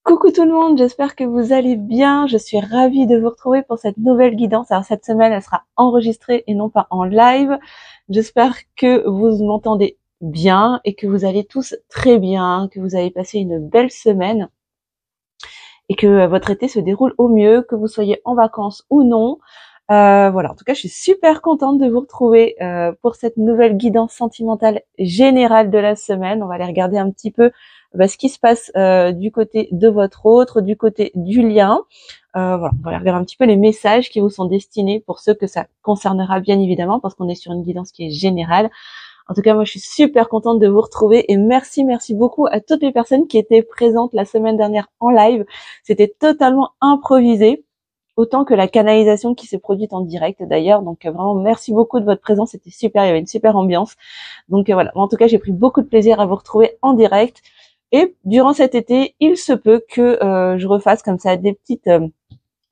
Coucou tout le monde, j'espère que vous allez bien. Je suis ravie de vous retrouver pour cette nouvelle guidance. Alors cette semaine, elle sera enregistrée et non pas en live. J'espère que vous m'entendez bien et que vous allez tous très bien, que vous avez passé une belle semaine et que votre été se déroule au mieux, que vous soyez en vacances ou non. Voilà, en tout cas, je suis super contente de vous retrouver pour cette nouvelle guidance sentimentale générale de la semaine. On va aller regarder un petit peu ce qui se passe du côté de votre autre, du côté du lien. Voilà, on va aller regarder un petit peu les messages qui vous sont destinés pour ceux que ça concernera bien évidemment, parce qu'on est sur une guidance qui est générale. En tout cas, moi, je suis super contente de vous retrouver et merci beaucoup à toutes les personnes qui étaient présentes la semaine dernière en live. C'était totalement improvisé, autant que la canalisation qui s'est produite en direct d'ailleurs. Donc vraiment, merci beaucoup de votre présence, c'était super, il y avait une super ambiance. Donc voilà, en tout cas, j'ai pris beaucoup de plaisir à vous retrouver en direct. Et durant cet été, il se peut que je refasse comme ça des petites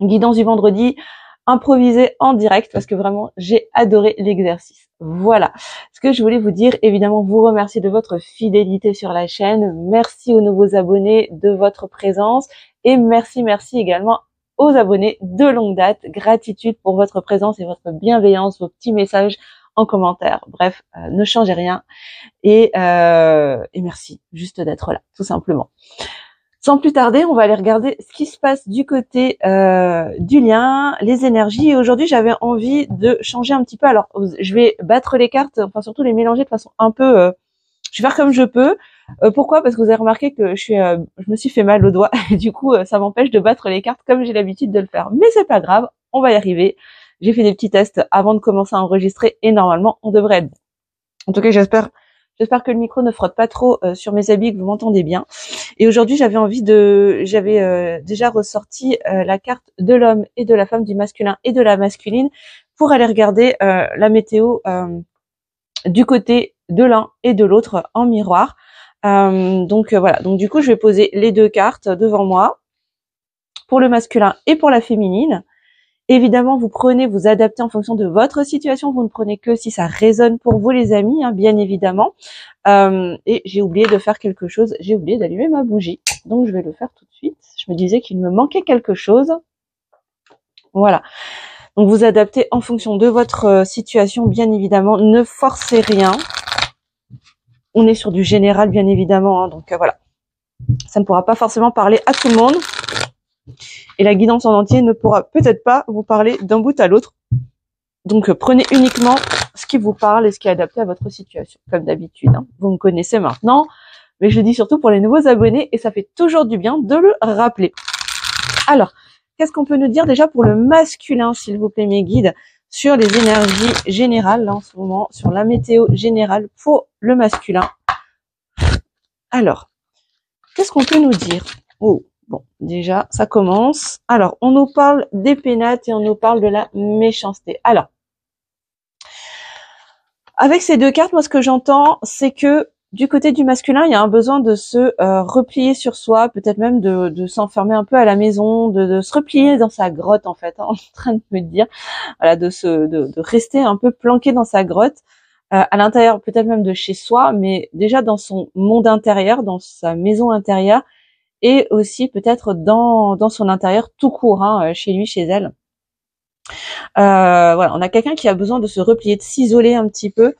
guidances du vendredi improvisées en direct parce que vraiment, j'ai adoré l'exercice. Voilà ce que je voulais vous dire. Évidemment, vous remercier de votre fidélité sur la chaîne. Merci aux nouveaux abonnés de votre présence et merci également aux abonnés de longue date. Gratitude pour votre présence et votre bienveillance, vos petits messages en commentaire. Bref, ne changez rien et merci juste d'être là, tout simplement. Sans plus tarder, on va aller regarder ce qui se passe du côté du lien, les énergies. Et aujourd'hui, j'avais envie de changer un petit peu. Alors, je vais battre les cartes, enfin surtout les mélanger de façon un peu... je vais faire comme je peux. Pourquoi ? Parce que vous avez remarqué que je me suis fait mal au doigt. Et du coup, ça m'empêche de battre les cartes comme j'ai l'habitude de le faire. Mais c'est pas grave, on va y arriver. J'ai fait des petits tests avant de commencer à enregistrer et normalement, on devrait être bon. En tout cas, j'espère que le micro ne frotte pas trop sur mes habits, que vous m'entendez bien. Et aujourd'hui, j'avais déjà ressorti la carte de l'homme et de la femme, du masculin et de la masculine, pour aller regarder la météo du côté de l'un et de l'autre en miroir. Donc voilà. Donc du coup, je vais poser les deux cartes devant moi pour le masculin et pour la féminine. Évidemment, vous adaptez en fonction de votre situation. Vous ne prenez que si ça résonne pour vous, les amis, hein, bien évidemment. Et j'ai oublié de faire quelque chose. J'ai oublié d'allumer ma bougie. Donc, je vais le faire tout de suite. Je me disais qu'il me manquait quelque chose. Voilà. Donc, vous adaptez en fonction de votre situation, bien évidemment. Ne forcez rien. On est sur du général, bien évidemment. Hein, donc, voilà. Ça ne pourra pas forcément parler à tout le monde. Et la guidance en entier ne pourra peut-être pas vous parler d'un bout à l'autre. Donc, prenez uniquement ce qui vous parle et ce qui est adapté à votre situation, comme d'habitude. Hein. Vous me connaissez maintenant, mais je le dis surtout pour les nouveaux abonnés et ça fait toujours du bien de le rappeler. Alors, qu'est-ce qu'on peut nous dire déjà pour le masculin, s'il vous plaît, mes guides, sur les énergies générales, là, en ce moment, sur la météo générale pour le masculin. Alors, qu'est-ce qu'on peut nous dire ? Oh, bon, déjà, ça commence. Alors, on nous parle des pénates et on nous parle de la méchanceté. Alors, avec ces deux cartes, moi, ce que j'entends, c'est que du côté du masculin, il y a un besoin de se replier sur soi, peut-être même de s'enfermer un peu à la maison, de se replier dans sa grotte, en fait, hein, en train de me dire, voilà, de rester un peu planqué dans sa grotte, à l'intérieur, peut-être même de chez soi, mais déjà dans son monde intérieur, dans sa maison intérieure, et aussi peut-être dans son intérieur tout court, hein, chez lui, chez elle. Voilà, on a quelqu'un qui a besoin de se replier, de s'isoler un petit peu.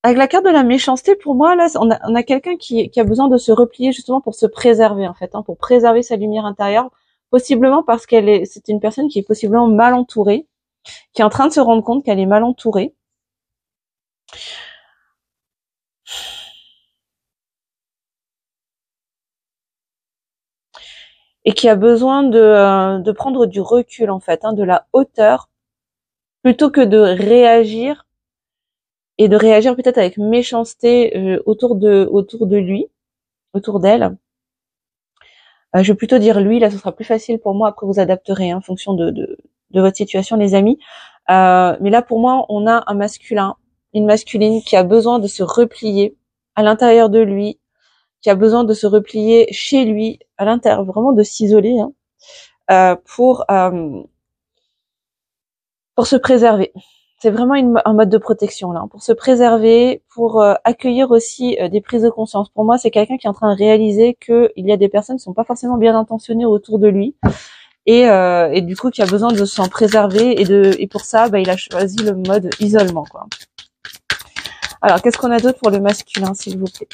Avec la carte de la méchanceté, pour moi, là, on a quelqu'un qui a besoin de se replier justement pour se préserver, en fait, hein, pour préserver sa lumière intérieure, possiblement parce c'est une personne qui est possiblement mal entourée, qui est en train de se rendre compte qu'elle est mal entourée. Et qui a besoin de prendre du recul, en fait, hein, de la hauteur, plutôt que de réagir, et de réagir peut-être avec méchanceté autour de lui, autour d'elle. Je vais plutôt dire lui, là ce sera plus facile pour moi, après vous adapterez en fonction de votre situation, les amis. Mais là pour moi, on a un masculin, une masculine qui a besoin de se replier à l'intérieur de lui, qui a besoin de se replier chez lui, à l'intérieur, vraiment de s'isoler, hein, pour se préserver. c'est vraiment un mode de protection là, pour se préserver, pour accueillir aussi des prises de conscience. Pour moi, c'est quelqu'un qui est en train de réaliser qu'il y a des personnes qui sont pas forcément bien intentionnées autour de lui, et du coup qui a besoin de s'en préserver, et pour ça, il a choisi le mode isolement, quoi. Alors, qu'est-ce qu'on a d'autre pour le masculin, s'il vous plaît?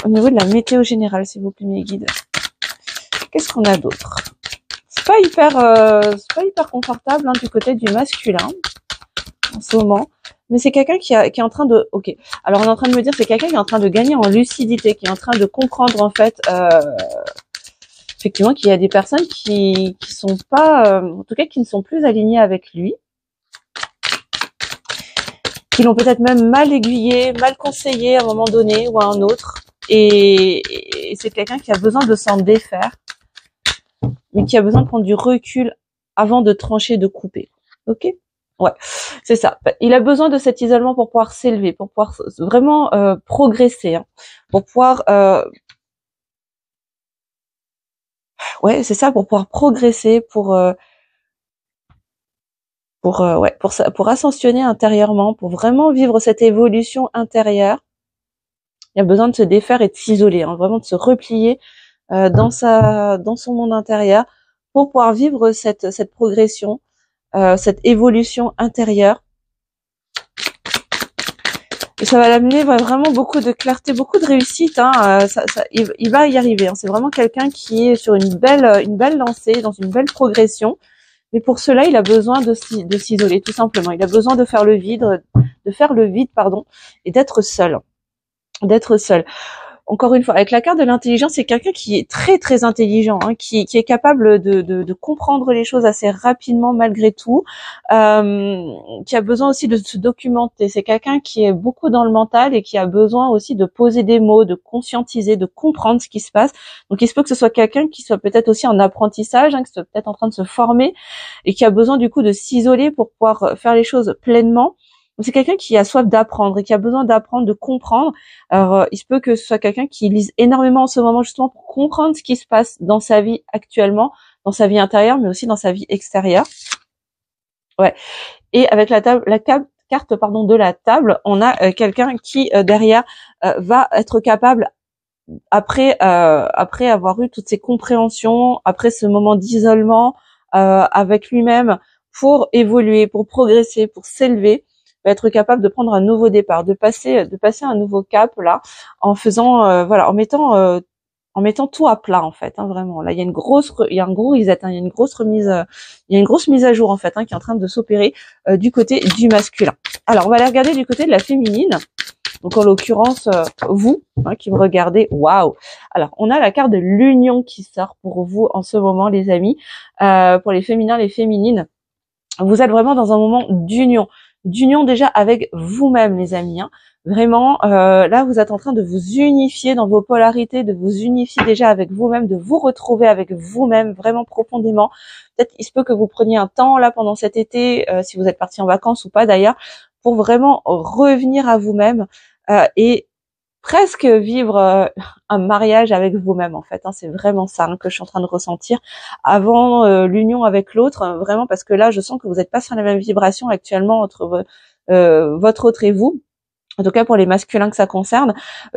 Au niveau de la météo générale, s'il vous plaît, mes guides. Qu'est-ce qu'on a d'autre? C'est pas hyper confortable du côté du masculin en ce moment, mais c'est quelqu'un qui est en train de. Ok. Alors on est en train de me dire c'est quelqu'un qui est en train de gagner en lucidité, qui est en train de comprendre en fait effectivement qu'il y a des personnes qui sont pas, en tout cas qui ne sont plus alignées avec lui, qui l'ont peut-être même mal aiguillé, mal conseillé à un moment donné ou à un autre, et c'est quelqu'un qui a besoin de s'en défaire, mais qui a besoin de prendre du recul avant de trancher, de couper. Ok? Ouais, c'est ça. Il a besoin de cet isolement pour pouvoir s'élever, pour pouvoir vraiment progresser, pour pouvoir ouais, c'est ça, pour pouvoir progresser, pour ascensionner intérieurement, pour vraiment vivre cette évolution intérieure. Il a besoin de se défaire et de s'isoler, vraiment de se replier dans son monde intérieur pour pouvoir vivre cette progression, cette évolution intérieure. Et ça va l'amener vraiment beaucoup de clarté, beaucoup de réussite. Il va y arriver. C'est vraiment quelqu'un qui est sur une belle lancée, dans une belle progression. Mais pour cela, il a besoin de s'isoler, tout simplement. Il a besoin de faire le vide, et d'être seul. Encore une fois, avec la carte de l'intelligence, c'est quelqu'un qui est très très intelligent, qui est capable de comprendre les choses assez rapidement malgré tout, qui a besoin aussi de se documenter. C'est quelqu'un qui est beaucoup dans le mental et qui a besoin aussi de poser des mots, de conscientiser, de comprendre ce qui se passe. Donc il se peut que ce soit quelqu'un qui soit peut-être aussi en apprentissage, qui soit peut-être en train de se former et qui a besoin du coup de s'isoler pour pouvoir faire les choses pleinement. C'est quelqu'un qui a soif d'apprendre et qui a besoin d'apprendre, de comprendre. Alors, il se peut que ce soit quelqu'un qui lise énormément en ce moment justement pour comprendre ce qui se passe dans sa vie actuellement, dans sa vie intérieure, mais aussi dans sa vie extérieure. Ouais. Et avec la carte de la table, on a quelqu'un qui derrière va être capable, après avoir eu toutes ces compréhensions, après ce moment d'isolement avec lui-même, pour évoluer, pour progresser, pour s'élever, va être capable de prendre un nouveau départ, de passer un nouveau cap là, en faisant en mettant tout à plat en fait, vraiment. Là, il y a un gros reset, il y a une grosse remise, il y a une grosse mise à jour en fait, qui est en train de s'opérer du côté du masculin. Alors, on va aller regarder du côté de la féminine. Donc, en l'occurrence, vous qui me regardez, waouh. Alors, on a la carte de l'union qui sort pour vous en ce moment, les amis. Pour les féminins, les féminines, vous êtes vraiment dans un moment d'union déjà avec vous-même, les amis. Vraiment, là, vous êtes en train de vous unifier dans vos polarités, de vous unifier déjà avec vous-même, de vous retrouver avec vous-même vraiment profondément. Peut-être il se peut que vous preniez un temps là pendant cet été, si vous êtes parti en vacances ou pas d'ailleurs, pour vraiment revenir à vous-même et presque vivre un mariage avec vous-même en fait. C'est vraiment ça que je suis en train de ressentir avant l'union avec l'autre, vraiment, parce que là je sens que vous n'êtes pas sur la même vibration actuellement entre votre autre et vous. En tout cas pour les masculins que ça concerne,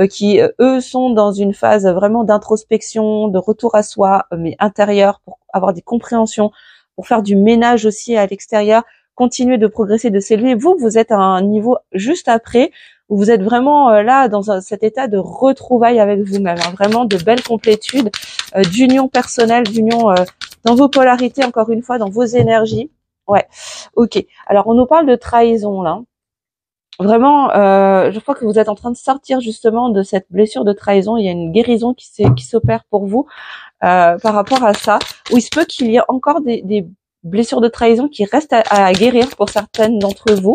qui eux sont dans une phase vraiment d'introspection, de retour à soi, mais intérieur, pour avoir des compréhensions, pour faire du ménage aussi à l'extérieur, continuer de progresser, de s'élever. Vous êtes à un niveau juste après, où vous êtes vraiment là dans cet état de retrouvailles avec vous-même, vraiment de belle complétude, d'union personnelle, d'union dans vos polarités, encore une fois, dans vos énergies. Ouais, ok. Alors on nous parle de trahison là. Vraiment, je crois que vous êtes en train de sortir justement de cette blessure de trahison. Il y a une guérison qui s'opère pour vous par rapport à ça. Où il se peut qu'il y ait encore des blessures de trahison qui restent à guérir pour certaines d'entre vous.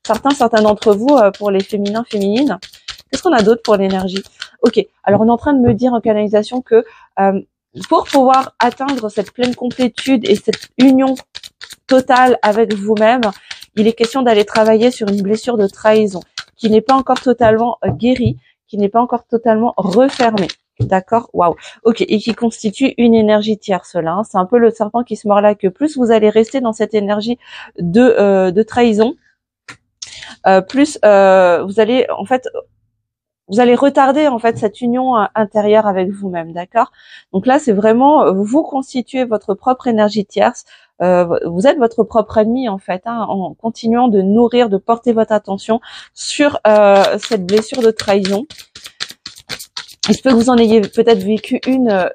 Certains d'entre vous, pour les féminins, féminines. Qu'est-ce qu'on a d'autre pour l'énergie? Ok, alors on est en train de me dire en canalisation que pour pouvoir atteindre cette pleine complétude et cette union totale avec vous-même, il est question d'aller travailler sur une blessure de trahison qui n'est pas encore totalement guérie, qui n'est pas encore totalement refermée. D'accord, waouh. Ok, et qui constitue une énergie tierce là. Hein. C'est un peu le serpent qui se mord la queue. Plus vous allez rester dans cette énergie de trahison, plus vous allez en fait vous allez retarder en fait cette union intérieure avec vous-même, d'accord? Donc là, c'est vraiment vous constituez votre propre énergie tierce. Vous êtes votre propre ennemi en fait, hein, en continuant de nourrir, de porter votre attention sur cette blessure de trahison. Il se peut que vous en ayez peut-être vécu une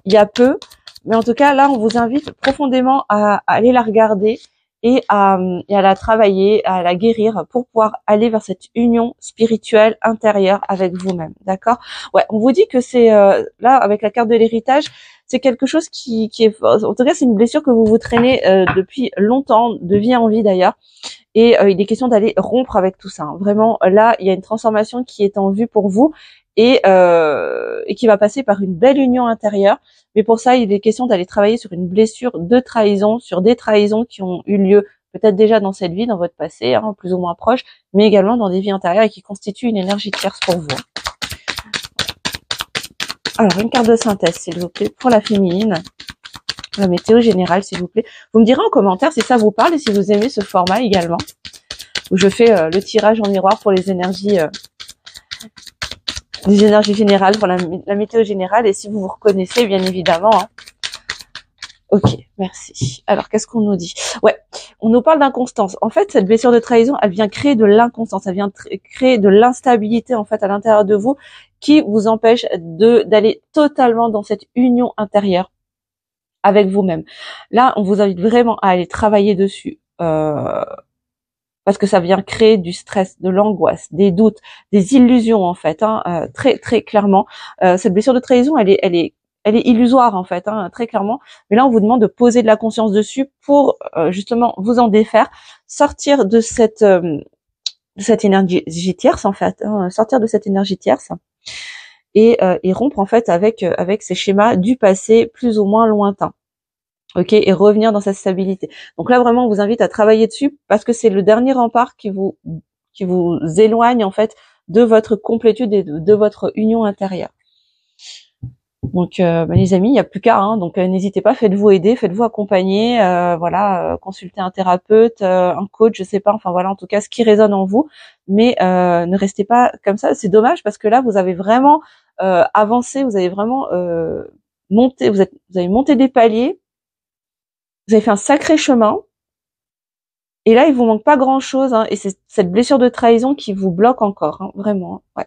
il y a peu, mais en tout cas là, on vous invite profondément à aller la regarder et à la travailler, à la guérir pour pouvoir aller vers cette union spirituelle intérieure avec vous-même, d'accord? Ouais, on vous dit que c'est là avec la carte de l'héritage, c'est quelque chose qui est, en tout cas, c'est une blessure que vous traînez depuis longtemps, de vie en vie d'ailleurs. Et il est question d'aller rompre avec tout ça. Hein. Vraiment, là, il y a une transformation qui est en vue pour vous et qui va passer par une belle union intérieure. Mais pour ça, il est question d'aller travailler sur une blessure de trahison, sur des trahisons qui ont eu lieu peut-être déjà dans cette vie, dans votre passé, hein, plus ou moins proche, mais également dans des vies antérieures et qui constituent une énergie tierce pour vous. Alors, une carte de synthèse, s'il vous plaît, pour la féminine. La météo générale, s'il vous plaît. Vous me direz en commentaire si ça vous parle et si vous aimez ce format également, où je fais le tirage en miroir pour les énergies générales, pour la météo générale, et si vous vous reconnaissez, bien évidemment. Hein. Ok, merci. Alors, qu'est-ce qu'on nous dit? Ouais, on nous parle d'inconstance. En fait, cette blessure de trahison, elle vient créer de l'inconstance, elle vient créer de l'instabilité en fait à l'intérieur de vous, qui vous empêche d'aller totalement dans cette union intérieure avec vous-même. Là, on vous invite vraiment à aller travailler dessus, parce que ça vient créer du stress, de l'angoisse, des doutes, des illusions en fait, hein, très très clairement. Cette blessure de trahison, elle est illusoire en fait, hein, très clairement. Mais là, on vous demande de poser de la conscience dessus pour justement vous en défaire, sortir de cette énergie tierce en fait, hein, sortir de cette énergie tierce. Et rompre en fait avec ces schémas du passé plus ou moins lointains. Ok, et revenir dans cette stabilité. Donc là vraiment on vous invite à travailler dessus parce que c'est le dernier rempart qui vous éloigne en fait de votre complétude et de votre union intérieure. Donc les amis, il n'y a plus qu'à, hein, donc n'hésitez pas, faites-vous aider, faites-vous accompagner, voilà, consultez un thérapeute, un coach, je sais pas, enfin voilà, en tout cas ce qui résonne en vous, mais ne restez pas comme ça, c'est dommage parce que là vous avez vraiment avancé, vous avez vraiment monté, vous avez monté des paliers, vous avez fait un sacré chemin, et là il vous manque pas grand chose, hein, et c'est cette blessure de trahison qui vous bloque encore, hein, vraiment, ouais.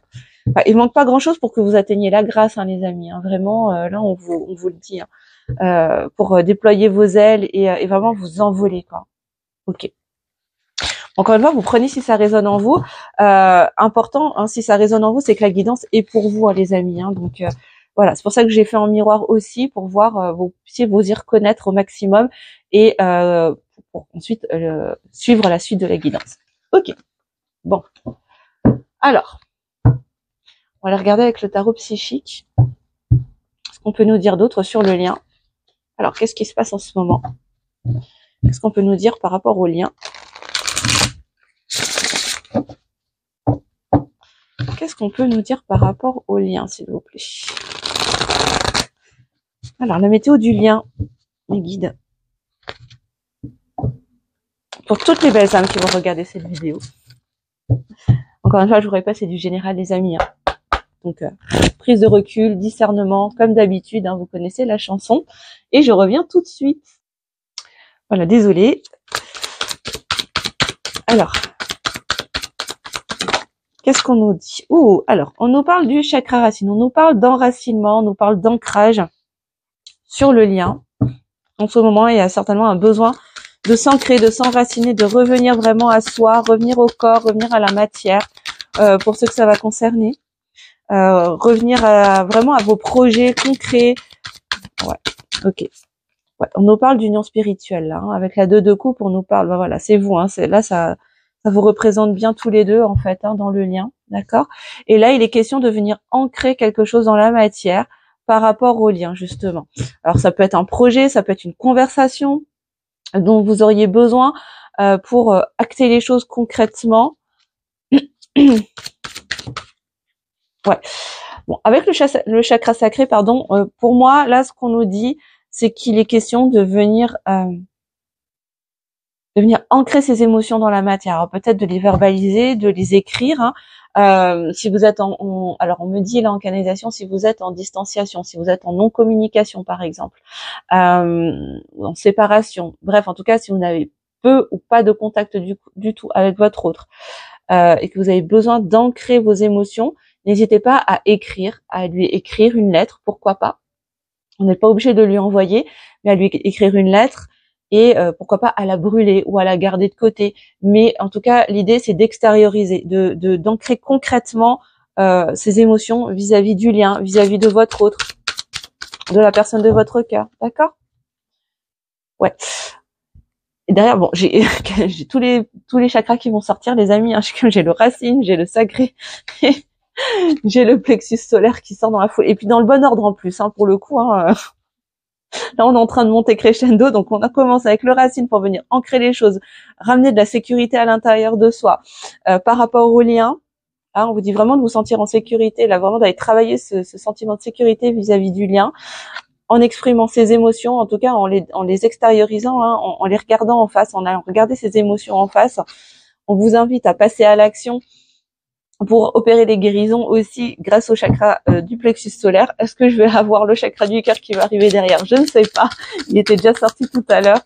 Enfin, il manque pas grand-chose pour que vous atteigniez la grâce, hein, les amis. Hein, vraiment, là, on vous le dit, hein, pour déployer vos ailes et vraiment vous envoler, quoi. Ok. Encore une fois, vous prenez si ça résonne en vous. Important, hein, si ça résonne en vous, c'est que la guidance est pour vous, hein, les amis. Hein, donc voilà, c'est pour ça que j'ai fait en miroir aussi pour voir, vous puissiez vous y reconnaître au maximum et pour ensuite suivre la suite de la guidance. Ok. Bon. Alors. On va aller regarder avec le tarot psychique ce qu'on peut nous dire d'autre sur le lien. Alors, qu'est-ce qui se passe en ce moment? Qu'est-ce qu'on peut nous dire par rapport au lien? Qu'est-ce qu'on peut nous dire par rapport au lien, s'il vous plaît? Alors, la météo du lien, mes guides. Pour toutes les belles âmes qui vont regarder cette vidéo. Encore une fois, je vous répète, c'est du général, les amis. Hein. Donc, prise de recul, discernement, comme d'habitude, hein, vous connaissez la chanson. Et je reviens tout de suite. Voilà, désolée. Alors, qu'est-ce qu'on nous dit? Alors, on nous parle du chakra racine, on nous parle d'enracinement, on nous parle d'ancrage sur le lien. En ce moment, il y a certainement un besoin de s'ancrer, de s'enraciner, de revenir vraiment à soi, revenir au corps, revenir à la matière, pour ceux que ça va concerner. Revenir vraiment à vos projets concrets. Ouais, ok. Ouais, on nous parle d'union spirituelle là, hein, avec la 2 de coupe, on nous parle. Ben voilà, c'est vous. Hein, c'est là, ça vous représente bien tous les deux en fait, hein, dans le lien, d'accord. Et là, il est question de venir ancrer quelque chose dans la matière par rapport au lien justement. Alors ça peut être un projet, ça peut être une conversation dont vous auriez besoin pour acter les choses concrètement. Ouais. Bon, avec le chakra sacré, pardon, pour moi, là, ce qu'on nous dit, c'est qu'il est question de venir ancrer ses émotions dans la matière. Alors peut-être de les verbaliser, de les écrire. Hein. Si vous êtes alors on me dit là en canalisation, si vous êtes en distanciation, si vous êtes en non-communication par exemple, en séparation, bref, en tout cas si vous n'avez peu ou pas de contact du tout avec votre autre, et que vous avez besoin d'ancrer vos émotions, n'hésitez pas à lui écrire une lettre, pourquoi pas. On n'est pas obligé de lui envoyer, mais à lui écrire une lettre et pourquoi pas à la brûler ou à la garder de côté. Mais en tout cas, l'idée c'est d'extérioriser, d'ancrer concrètement ces émotions vis-à-vis du lien, vis-à-vis de votre autre, de la personne de votre cœur, d'accord? Ouais. Et derrière, bon, j'ai tous les chakras qui vont sortir, les amis. Hein, j'ai le racine, j'ai le sacré, j'ai le plexus solaire qui sort dans la foule. Et puis dans le bon ordre en plus, hein, pour le coup. Hein, là, on est en train de monter crescendo, donc on a commencé avec le racine pour venir ancrer les choses, ramener de la sécurité à l'intérieur de soi. Par rapport au lien, hein, on vous dit vraiment de vous sentir en sécurité, là vraiment d'aller travailler ce sentiment de sécurité vis-à-vis du lien, en exprimant ses émotions, en tout cas en les extériorisant, hein, en les regardant en face, en allant regarder ses émotions en face. On vous invite à passer à l'action pour opérer les guérisons aussi grâce au chakra du plexus solaire. Est-ce que je vais avoir le chakra du cœur qui va arriver derrière? Je ne sais pas. Il était déjà sorti tout à l'heure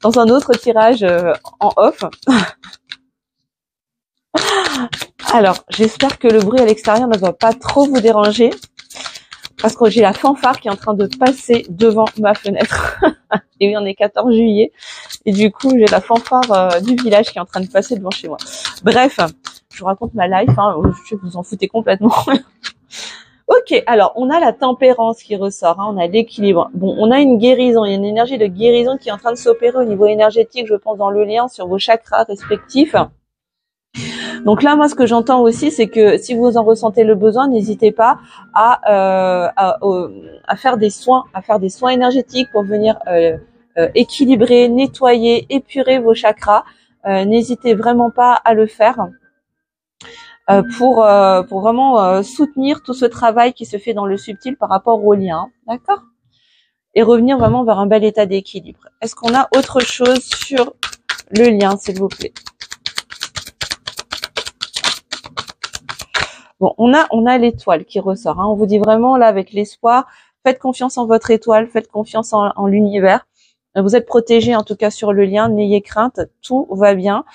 dans un autre tirage en off. Alors, j'espère que le bruit à l'extérieur ne va pas trop vous déranger parce que j'ai la fanfare qui est en train de passer devant ma fenêtre. Et oui, on est 14 juillet et du coup, j'ai la fanfare du village qui est en train de passer devant chez moi. Bref, je vous raconte ma life, hein, je sais que vous en foutez complètement. Ok, alors on a la tempérance qui ressort, hein, on a l'équilibre. Bon, on a une guérison, il y a une énergie de guérison qui est en train de s'opérer au niveau énergétique, je pense, dans le lien sur vos chakras respectifs. Donc là, moi, ce que j'entends aussi, c'est que si vous en ressentez le besoin, n'hésitez pas à faire des soins, énergétiques pour venir équilibrer, nettoyer, épurer vos chakras. N'hésitez vraiment pas à le faire. Pour vraiment soutenir tout ce travail qui se fait dans le subtil par rapport au lien, d'accord? Et revenir vraiment vers un bel état d'équilibre. Est-ce qu'on a autre chose sur le lien, s'il vous plaît? Bon, on a l'étoile qui ressort. Hein. On vous dit vraiment là avec l'espoir, faites confiance en votre étoile, faites confiance en l'univers. Vous êtes protégés en tout cas sur le lien, n'ayez crainte, tout va bien.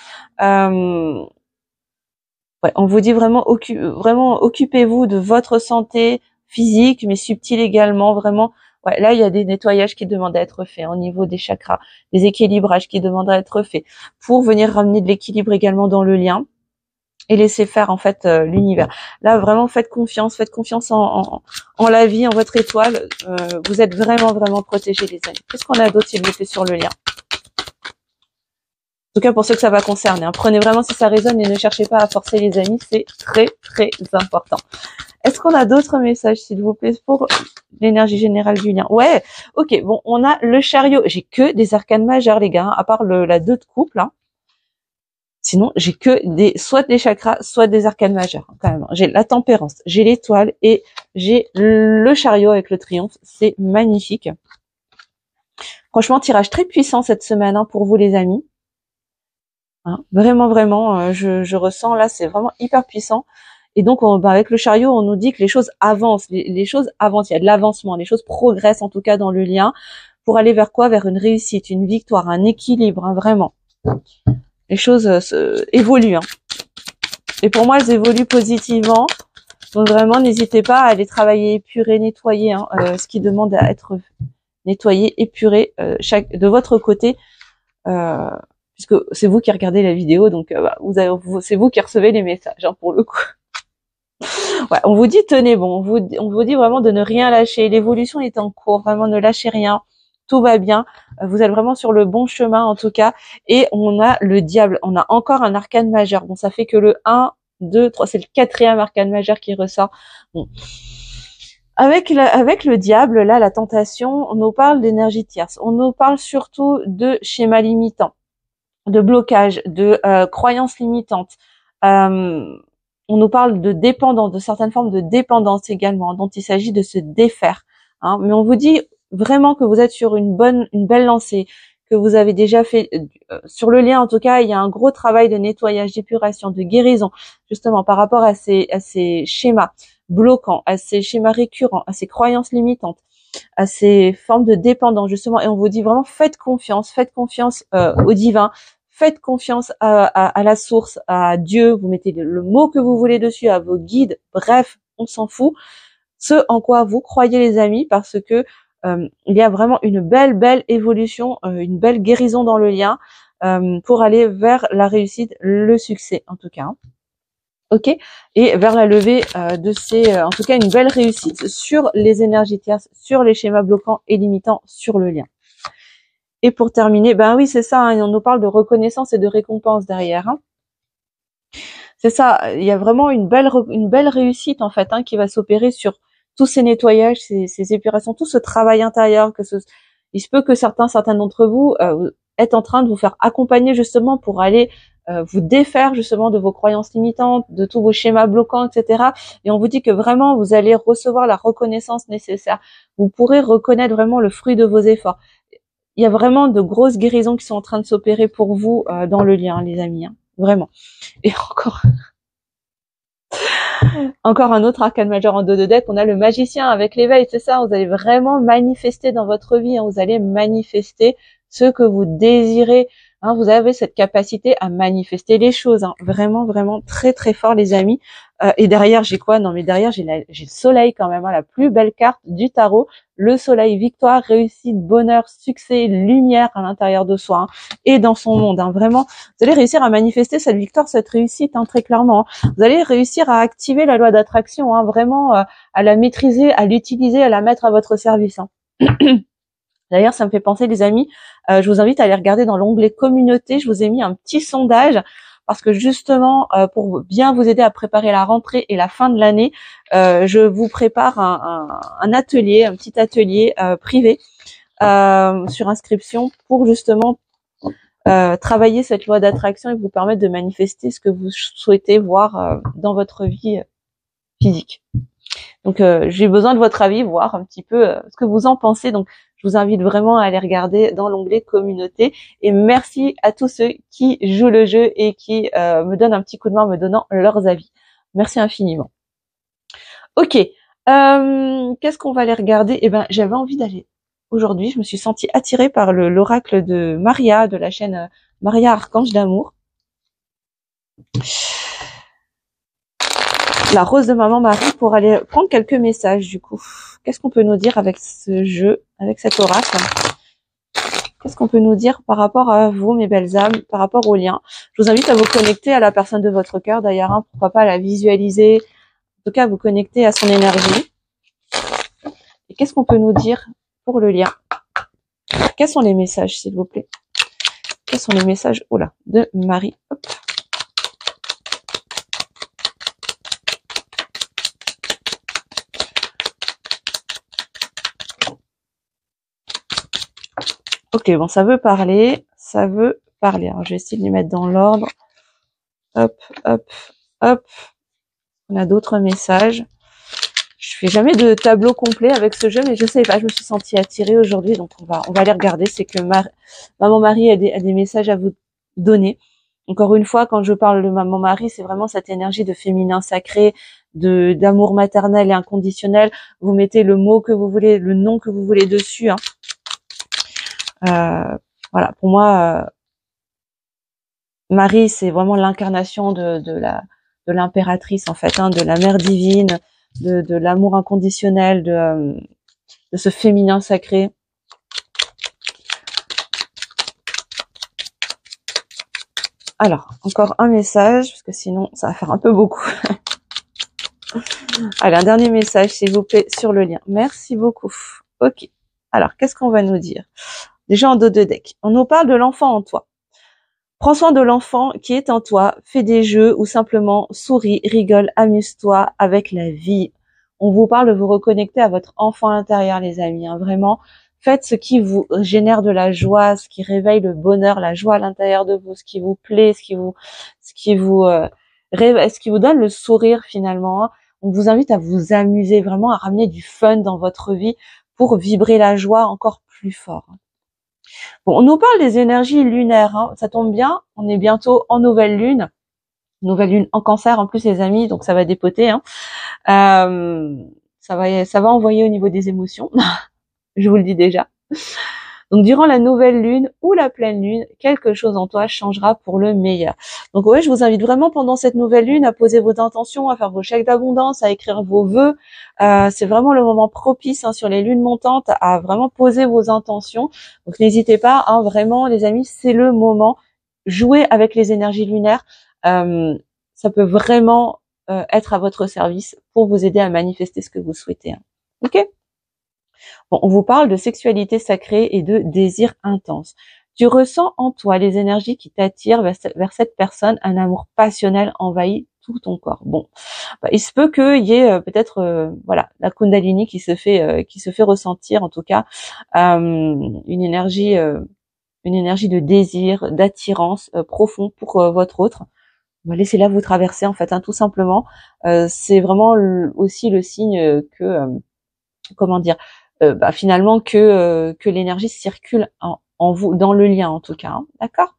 Ouais, on vous dit vraiment occupez-vous de votre santé physique, mais subtile également. Vraiment, ouais, là il y a des nettoyages qui demandent à être faits au niveau des chakras, des équilibrages qui demandent à être faits pour venir ramener de l'équilibre également dans le lien et laisser faire en fait l'univers. Là vraiment faites confiance en la vie, en votre étoile. Vous êtes vraiment protégés les amis. Qu'est-ce qu'on a d'autre s'il vous plaît sur le lien? En tout cas, pour ceux que ça va concerner. Hein. Prenez vraiment si ça résonne et ne cherchez pas à forcer les amis. C'est très important. Est-ce qu'on a d'autres messages, s'il vous plaît, pour l'énergie générale du lien? Ouais, ok. Bon, on a le chariot. J'ai que des arcanes majeures, les gars, hein, à part la 2 de couple. Hein. Sinon, j'ai que soit des chakras, soit des arcanes majeures. Hein, quand même. J'ai la tempérance, j'ai l'étoile et j'ai le chariot avec le triomphe. C'est magnifique. Franchement, tirage très puissant cette semaine hein, pour vous, les amis. Hein, vraiment, je ressens là, c'est vraiment hyper puissant. Et donc, avec le chariot, on nous dit que les choses avancent, les choses avancent, il y a de l'avancement, les choses progressent en tout cas dans le lien pour aller vers quoi? Vers une réussite, une victoire, un équilibre, hein, vraiment. Les choses évoluent. Hein. Et pour moi, elles évoluent positivement. Donc vraiment, n'hésitez pas à aller travailler, épurer, nettoyer, hein, ce qui demande à être nettoyé, épuré de votre côté. Puisque c'est vous qui regardez la vidéo, donc c'est vous qui recevez les messages, hein, pour le coup. Ouais, on vous dit tenez bon, on vous dit vraiment de ne rien lâcher. L'évolution est en cours, vraiment ne lâchez rien, tout va bien. Vous êtes vraiment sur le bon chemin en tout cas. Et on a le diable, on a encore un arcane majeur. Bon, ça fait que le 1, 2, 3, c'est le 4e arcane majeur qui ressort. Bon. Avec le diable, là, la tentation, on nous parle d'énergie tierce. On nous parle surtout de schémas limitants, de blocage, de croyances limitantes. on nous parle de dépendance, de certaines formes de dépendance également, dont il s'agit de se défaire. Hein. Mais on vous dit vraiment que vous êtes sur une belle lancée, que vous avez déjà fait, sur le lien en tout cas, il y a un gros travail de nettoyage, d'épuration, de guérison, justement par rapport à ces schémas bloquants, à ces schémas récurrents, à ces croyances limitantes, à ces formes de dépendance, justement. Et on vous dit vraiment, faites confiance au divin, faites confiance à la source, à Dieu, vous mettez le mot que vous voulez dessus, à vos guides, bref, on s'en fout. Ce en quoi vous croyez les amis, parce que il y a vraiment une belle évolution, une belle guérison dans le lien pour aller vers la réussite, le succès en tout cas. Hein. Ok, et vers la levée de ces, en tout cas une belle réussite sur les énergies tierces, sur les schémas bloquants et limitants, sur le lien. Et pour terminer, ben oui c'est ça, hein, on nous parle de reconnaissance et de récompense derrière. Hein. C'est ça, il y a vraiment une belle réussite en fait hein, qui va s'opérer sur tous ces nettoyages, ces épurations, tout ce travail intérieur. Il se peut que certains d'entre vous êtes en train de vous faire accompagner justement pour aller vous défaire justement de vos croyances limitantes, de tous vos schémas bloquants, etc. Et on vous dit que vraiment vous allez recevoir la reconnaissance nécessaire. Vous pourrez reconnaître vraiment le fruit de vos efforts. Il y a vraiment de grosses guérisons qui sont en train de s'opérer pour vous dans le lien, les amis. Hein, vraiment. Et encore un autre arcane majeur en dos de deck, on a le magicien avec l'éveil, c'est ça, vous allez vraiment manifester dans votre vie, hein, vous allez manifester ce que vous désirez, hein, vous avez cette capacité à manifester les choses, hein, vraiment très fort les amis. Et derrière j'ai quoi? Non mais derrière j'ai le soleil quand même, hein, la plus belle carte du tarot, le soleil, victoire, réussite, bonheur, succès, lumière à l'intérieur de soi hein, et dans son monde. Hein, vraiment, vous allez réussir à manifester cette victoire, cette réussite hein, très clairement. Hein. Vous allez réussir à activer la loi d'attraction, hein, vraiment à la maîtriser, à l'utiliser, à la mettre à votre service. Hein. D'ailleurs, ça me fait penser, les amis, je vous invite à aller regarder dans l'onglet communauté. Je vous ai mis un petit sondage parce que justement, pour bien vous aider à préparer la rentrée et la fin de l'année, je vous prépare un atelier, un petit atelier privé sur inscription pour justement travailler cette loi d'attraction et vous permettre de manifester ce que vous souhaitez voir dans votre vie physique. Donc j'ai besoin de votre avis, voir un petit peu ce que vous en pensez. Donc je vous invite vraiment à aller regarder dans l'onglet communauté. Et merci à tous ceux qui jouent le jeu et qui me donnent un petit coup de main en me donnant leurs avis. Merci infiniment. Ok, qu'est-ce qu'on va aller regarder? Eh ben j'avais envie d'aller. Aujourd'hui, je me suis sentie attirée par l'oracle de Maria, de la chaîne Maria Archange d'amour. La rose de maman Marie pour aller prendre quelques messages du coup. Qu'est-ce qu'on peut nous dire avec ce jeu, avec cet oracle? Qu'est-ce qu'on peut nous dire par rapport à vous, mes belles âmes, par rapport au lien? Je vous invite à vous connecter à la personne de votre cœur d'ailleurs, hein, pourquoi pas la visualiser, en tout cas vous connecter à son énergie. Et qu'est-ce qu'on peut nous dire pour le lien? Quels sont les messages, s'il vous plaît? Quels sont les messages, de Marie? Hop. Ok, bon, ça veut parler. Alors, je vais essayer de les mettre dans l'ordre. Hop. On a d'autres messages. Je fais jamais de tableau complet avec ce jeu, mais je sais pas, je me suis sentie attirée aujourd'hui, donc on va aller regarder. C'est que Maman Marie a des messages à vous donner. Encore une fois, quand je parle de Maman Marie, c'est vraiment cette énergie de féminin sacré, d'amour maternel et inconditionnel. Vous mettez le mot que vous voulez, le nom que vous voulez dessus, hein. Voilà, pour moi, Marie, c'est vraiment l'incarnation de l'impératrice en fait, hein, de la mère divine, de l'amour inconditionnel, de ce féminin sacré. Alors, encore un message, parce que sinon, ça va faire un peu beaucoup. Allez, un dernier message, s'il vous plaît, sur le lien. Merci beaucoup. Ok. Alors, qu'est-ce qu'on va nous dire? Déjà en dos de deck. On nous parle de l'enfant en toi. Prends soin de l'enfant qui est en toi, fais des jeux ou simplement souris, rigole, amuse-toi avec la vie. On vous parle de vous reconnecter à votre enfant intérieur, les amis. Hein, vraiment, faites ce qui vous génère de la joie, ce qui réveille le bonheur, la joie à l'intérieur de vous, ce qui vous plaît, ce qui vous ce qui vous donne le sourire finalement, hein. On vous invite à vous amuser, vraiment à ramener du fun dans votre vie pour vibrer la joie encore plus fort. Bon, on nous parle des énergies lunaires, hein. Ça tombe bien, on est bientôt en nouvelle lune en Cancer en plus les amis, donc ça va dépoter, hein. Ça va envoyer au niveau des émotions, je vous le dis déjà. Donc durant la nouvelle lune ou la pleine lune, quelque chose en toi changera pour le meilleur. Donc ouais, je vous invite vraiment pendant cette nouvelle lune à poser vos intentions, à faire vos chèques d'abondance, à écrire vos vœux. C'est vraiment le moment propice, hein, sur les lunes montantes à vraiment poser vos intentions. Donc n'hésitez pas, hein, vraiment les amis, c'est le moment. Jouez avec les énergies lunaires. Ça peut vraiment être à votre service pour vous aider à manifester ce que vous souhaitez, hein. Ok ? Bon, on vous parle de sexualité sacrée et de désir intense. Tu ressens en toi les énergies qui t'attirent vers cette personne, un amour passionnel envahit tout ton corps. Bon, il se peut qu'il y ait peut-être voilà, la Kundalini qui se fait ressentir, en tout cas une énergie de désir, d'attirance profond pour votre autre. Laissez-la vous traverser en fait, hein, tout simplement. C'est vraiment aussi le signe que comment dire, finalement que l'énergie circule en vous, dans le lien en tout cas, hein, d'accord ?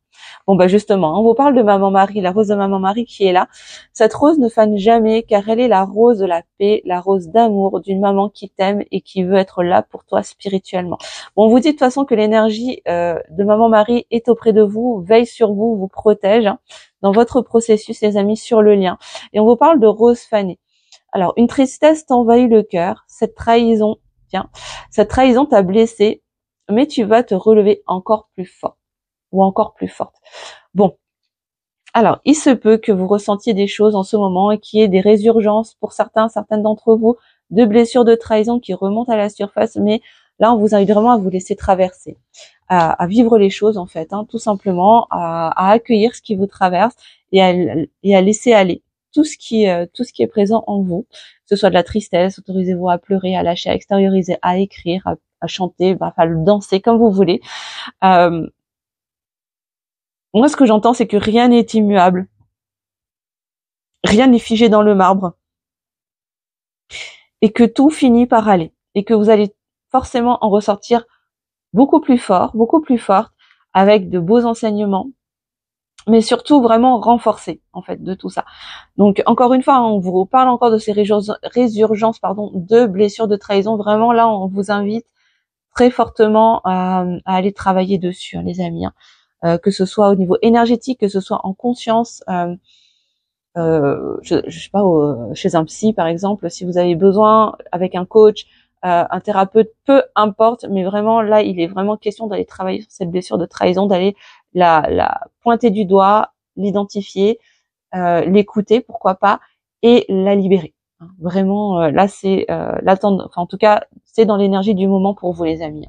Bon justement, on vous parle de Maman Marie, la rose de Maman Marie qui est là. Cette rose ne fane jamais car elle est la rose de la paix, la rose d'amour d'une maman qui t'aime et qui veut être là pour toi spirituellement. Bon, on vous dit de toute façon que l'énergie de Maman Marie est auprès de vous, veille sur vous, vous protège, hein, dans votre processus les amis, sur le lien. Et on vous parle de rose fanée. Alors, une tristesse t'envahit le cœur, cette trahison t'a blessé, mais tu vas te relever encore plus fort ou encore plus forte. Bon, alors, il se peut que vous ressentiez des choses en ce moment et qu'il y ait des résurgences pour certaines d'entre vous, de blessures de trahison qui remontent à la surface, mais là, on vous invite vraiment à vous laisser traverser, à vivre les choses en fait, hein, tout simplement, à accueillir ce qui vous traverse et à laisser aller tout ce qui est présent en vous, que ce soit de la tristesse. Autorisez-vous à pleurer, à lâcher, à extérioriser, à écrire, à chanter, à danser comme vous voulez. Moi, ce que j'entends, c'est que rien n'est immuable, rien n'est figé dans le marbre, et que tout finit par aller, et que vous allez forcément en ressortir beaucoup plus fort, beaucoup plus forte, avec de beaux enseignements, mais surtout vraiment renforcé en fait de tout ça. Donc encore une fois, on vous parle encore de ces résurgences de blessures de trahison. Vraiment là, on vous invite très fortement à aller travailler dessus, hein, les amis, hein. Que ce soit au niveau énergétique, que ce soit en conscience, je sais pas, chez un psy par exemple, si vous avez besoin, avec un coach, un thérapeute, peu importe, mais vraiment là, il est vraiment question d'aller travailler sur cette blessure de trahison, d'aller la pointer du doigt, l'identifier, l'écouter, pourquoi pas, et la libérer. Vraiment, là, c'est l'attendre. Enfin, en tout cas, c'est dans l'énergie du moment pour vous, les amis.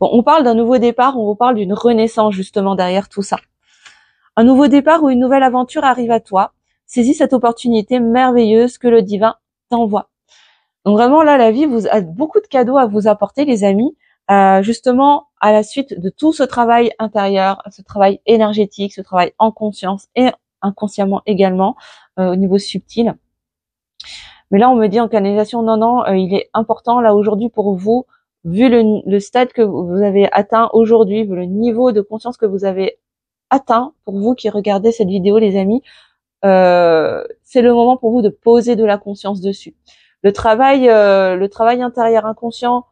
Bon, on parle d'un nouveau départ, on vous parle d'une renaissance justement derrière tout ça. Un nouveau départ ou une nouvelle aventure arrive à toi. Saisis cette opportunité merveilleuse que le divin t'envoie. Donc vraiment là, la vie vous a beaucoup de cadeaux à vous apporter, les amis. Justement, à la suite de tout ce travail intérieur, ce travail énergétique, ce travail en conscience et inconsciemment également, au niveau subtil. Mais là, on me dit en canalisation, non, il est important là aujourd'hui pour vous, vu le stade que vous avez atteint aujourd'hui, vu le niveau de conscience que vous avez atteint, pour vous qui regardez cette vidéo, les amis, c'est le moment pour vous de poser de la conscience dessus. Le travail intérieur inconscient,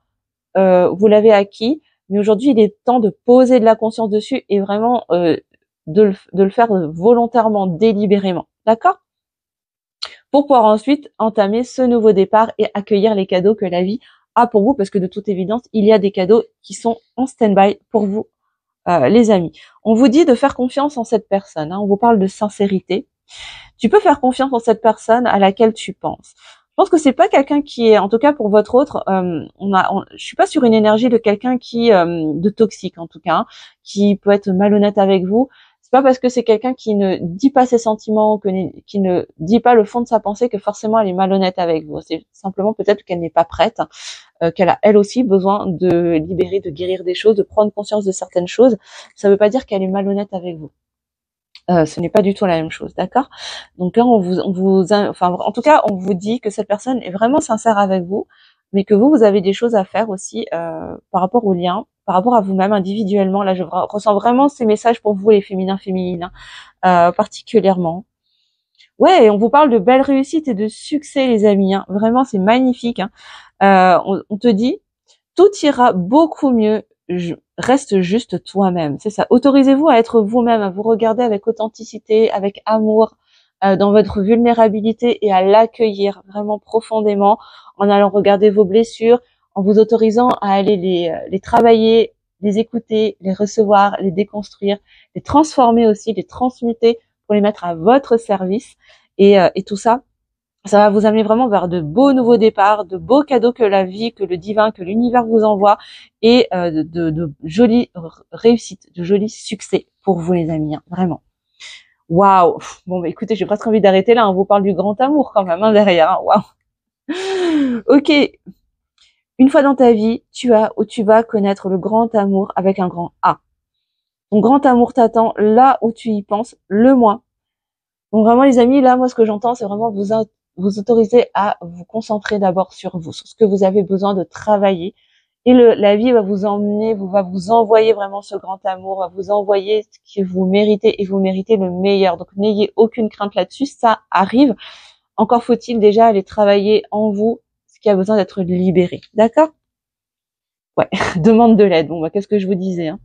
vous l'avez acquis, mais aujourd'hui il est temps de poser de la conscience dessus et vraiment de le faire volontairement, délibérément, d'accord ? Pour pouvoir ensuite entamer ce nouveau départ et accueillir les cadeaux que la vie a pour vous, parce que de toute évidence, il y a des cadeaux qui sont en stand-by pour vous, les amis. On vous dit de faire confiance en cette personne, hein, on vous parle de sincérité. Tu peux faire confiance en cette personne à laquelle tu penses. Je pense que c'est pas quelqu'un qui est, en tout cas pour votre autre, je suis pas sur une énergie de quelqu'un qui de toxique en tout cas, hein, qui peut être malhonnête avec vous. C'est pas parce que c'est quelqu'un qui ne dit pas ses sentiments, qui ne dit pas le fond de sa pensée que forcément elle est malhonnête avec vous. C'est simplement peut-être qu'elle n'est pas prête, qu'elle a elle aussi besoin de libérer, de guérir des choses, de prendre conscience de certaines choses. Ça veut pas dire qu'elle est malhonnête avec vous. Ce n'est pas du tout la même chose, d'accord? Donc là, enfin, en tout cas, on vous dit que cette personne est vraiment sincère avec vous, mais que vous avez des choses à faire aussi par rapport au lien, par rapport à vous-même individuellement. Là, je ressens vraiment ces messages pour vous, les féminins, féminines, particulièrement. Ouais, et on vous parle de belles réussites et de succès, les amis. Hein. Vraiment, c'est magnifique. Hein. On te dit, tout ira beaucoup mieux. Reste juste toi-même. C'est ça. Autorisez-vous à être vous-même, à vous regarder avec authenticité, avec amour, dans votre vulnérabilité et à l'accueillir vraiment profondément en allant regarder vos blessures, en vous autorisant à aller les travailler, les écouter, les recevoir, les déconstruire, les transformer aussi, les transmuter pour les mettre à votre service. Et tout ça, ça va vous amener vraiment vers de beaux nouveaux départs, de beaux cadeaux que la vie, que le divin, que l'univers vous envoie et de jolies réussites, de jolis succès pour vous les amis, hein, vraiment. Waouh. Bon bah écoutez, j'ai presque envie d'arrêter là, on vous parle du grand amour quand même hein, derrière. Hein. Waouh. Ok. Une fois dans ta vie, tu vas connaître le grand amour avec un grand A. Ton grand amour t'attend là où tu y penses le moins. Donc vraiment les amis, là moi ce que j'entends c'est vraiment vous autoriser à vous concentrer d'abord sur vous, sur ce que vous avez besoin de travailler. Et la vie va vous emmener, va vous envoyer vraiment ce grand amour, va vous envoyer ce que vous méritez et vous méritez le meilleur. Donc n'ayez aucune crainte là-dessus, ça arrive. Encore faut-il déjà aller travailler en vous ce qui a besoin d'être libéré. D'accord? Ouais, demande de l'aide. Bon bah qu'est-ce que je vous disais hein.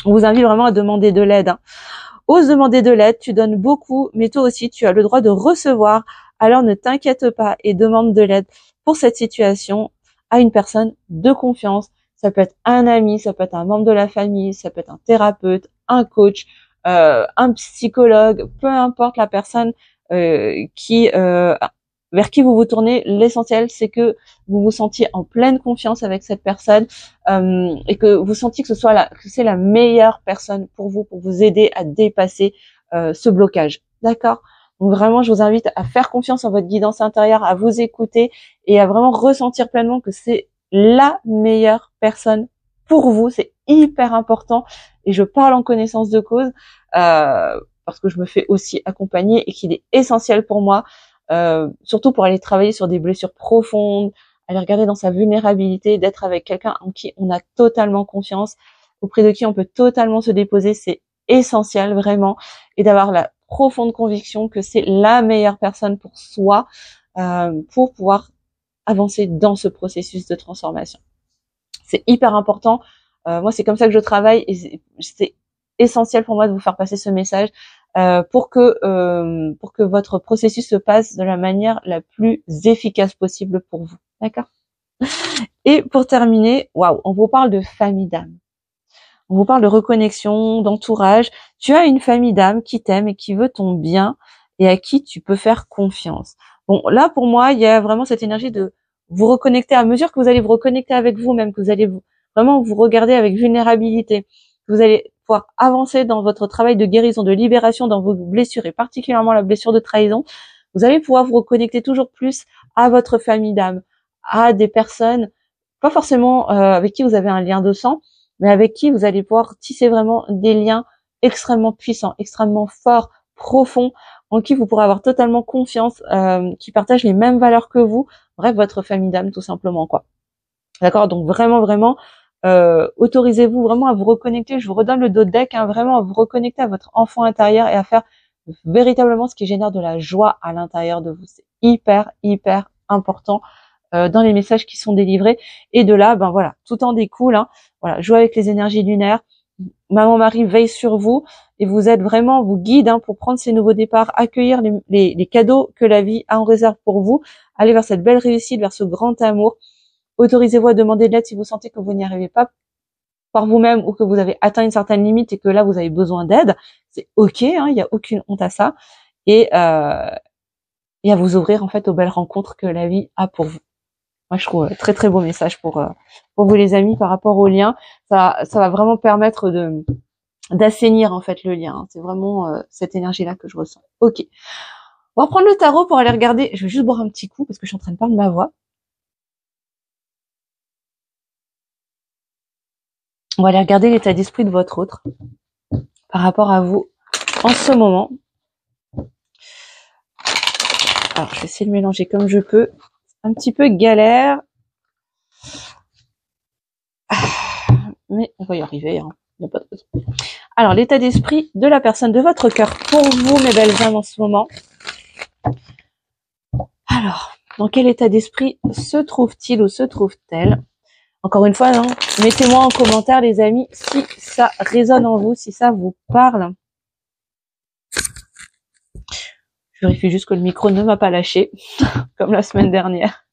On vous invite vraiment à demander de l'aide. Hein. Ose demander de l'aide, tu donnes beaucoup, mais toi aussi tu as le droit de recevoir. Alors ne t'inquiète pas et demande de l'aide pour cette situation à une personne de confiance. Ça peut être un ami, ça peut être un membre de la famille, ça peut être un thérapeute, un coach, un psychologue, peu importe la personne qui vers qui vous vous tournez. L'essentiel, c'est que vous vous sentiez en pleine confiance avec cette personne et que vous sentiez que que c'est la meilleure personne pour vous aider à dépasser ce blocage. D'accord? Donc vraiment, je vous invite à faire confiance en votre guidance intérieure, à vous écouter et à vraiment ressentir pleinement que c'est la meilleure personne pour vous. C'est hyper important et je parle en connaissance de cause parce que je me fais aussi accompagner et qu'il est essentiel pour moi, surtout pour aller travailler sur des blessures profondes, aller regarder dans sa vulnérabilité, d'être avec quelqu'un en qui on a totalement confiance, auprès de qui on peut totalement se déposer, c'est essentiel vraiment, et d'avoir la profonde conviction que c'est la meilleure personne pour soi, pour pouvoir avancer dans ce processus de transformation. C'est hyper important. Moi, c'est comme ça que je travaille et c'est essentiel pour moi de vous faire passer ce message pour que votre processus se passe de la manière la plus efficace possible pour vous. D'accord? Et pour terminer, waouh, on vous parle de famille d'âme. On vous parle de reconnexion, d'entourage. Tu as une famille d'âme qui t'aime et qui veut ton bien et à qui tu peux faire confiance. Bon, là, pour moi, il y a vraiment cette énergie de vous reconnecter à mesure que vous allez vous reconnecter avec vous-même, que vous allez vraiment vous regarder avec vulnérabilité, que vous allez pouvoir avancer dans votre travail de guérison, de libération, dans vos blessures et particulièrement la blessure de trahison. Vous allez pouvoir vous reconnecter toujours plus à votre famille d'âme, à des personnes, pas forcément avec qui vous avez un lien de sang, mais avec qui vous allez pouvoir tisser vraiment des liens extrêmement puissants, extrêmement forts, profonds, en qui vous pourrez avoir totalement confiance, qui partagent les mêmes valeurs que vous, bref, votre famille d'âme tout simplement, quoi. D'accord? Donc vraiment, vraiment, autorisez-vous vraiment à vous reconnecter, je vous redonne le dos de deck, hein, vraiment à vous reconnecter à votre enfant intérieur et à faire véritablement ce qui génère de la joie à l'intérieur de vous. C'est hyper, hyper important dans les messages qui sont délivrés. Et de là, ben voilà, tout en découle. Hein. Voilà, jouez avec les énergies lunaires. Maman Marie veille sur vous et vous êtes vraiment, vous guide hein, pour prendre ces nouveaux départs, accueillir les cadeaux que la vie a en réserve pour vous, aller vers cette belle réussite, vers ce grand amour. Autorisez-vous à demander de l'aide si vous sentez que vous n'y arrivez pas par vous-même ou que vous avez atteint une certaine limite et que là vous avez besoin d'aide. C'est ok, hein, il n'y a aucune honte à ça. Et à vous ouvrir en fait aux belles rencontres que la vie a pour vous. Moi, je trouve très très beau message pour vous les amis par rapport au lien. Ça va vraiment permettre d'assainir en fait le lien. C'est vraiment cette énergie-là que je ressens. Ok. On va prendre le tarot pour aller regarder. Je vais juste boire un petit coup parce que je suis en train de perdre ma voix. On va aller regarder l'état d'esprit de votre autre par rapport à vous en ce moment. Alors, je vais essayer de mélanger comme je peux. Un petit peu galère. Mais on va y arriver, hein. Il n'y a pas de raison. Alors, l'état d'esprit de la personne de votre cœur pour vous, mes belles âmes, en ce moment. Alors, dans quel état d'esprit se trouve-t-il ou se trouve-t-elle? Encore une fois, hein, mettez-moi en commentaire, les amis, si ça résonne en vous, si ça vous parle. Je vérifie juste que le micro ne m'a pas lâché, comme la semaine dernière.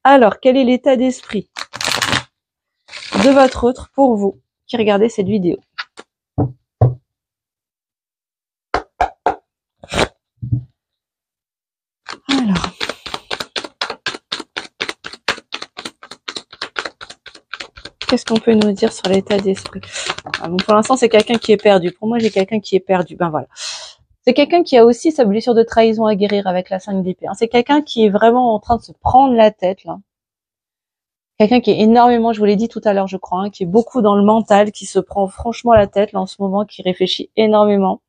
Alors, quel est l'état d'esprit de votre autre pour vous qui regardez cette vidéo? Alors, qu'est-ce qu'on peut nous dire sur l'état d'esprit? Bon, pour l'instant, c'est quelqu'un qui est perdu. Pour moi, j'ai quelqu'un qui est perdu. Ben voilà. C'est quelqu'un qui a aussi sa blessure de trahison à guérir avec la 5 d'épée. C'est quelqu'un qui est vraiment en train de se prendre la tête, là. Quelqu'un qui est énormément, je vous l'ai dit tout à l'heure, je crois, hein, qui est beaucoup dans le mental, qui se prend franchement la tête, là, en ce moment, qui réfléchit énormément.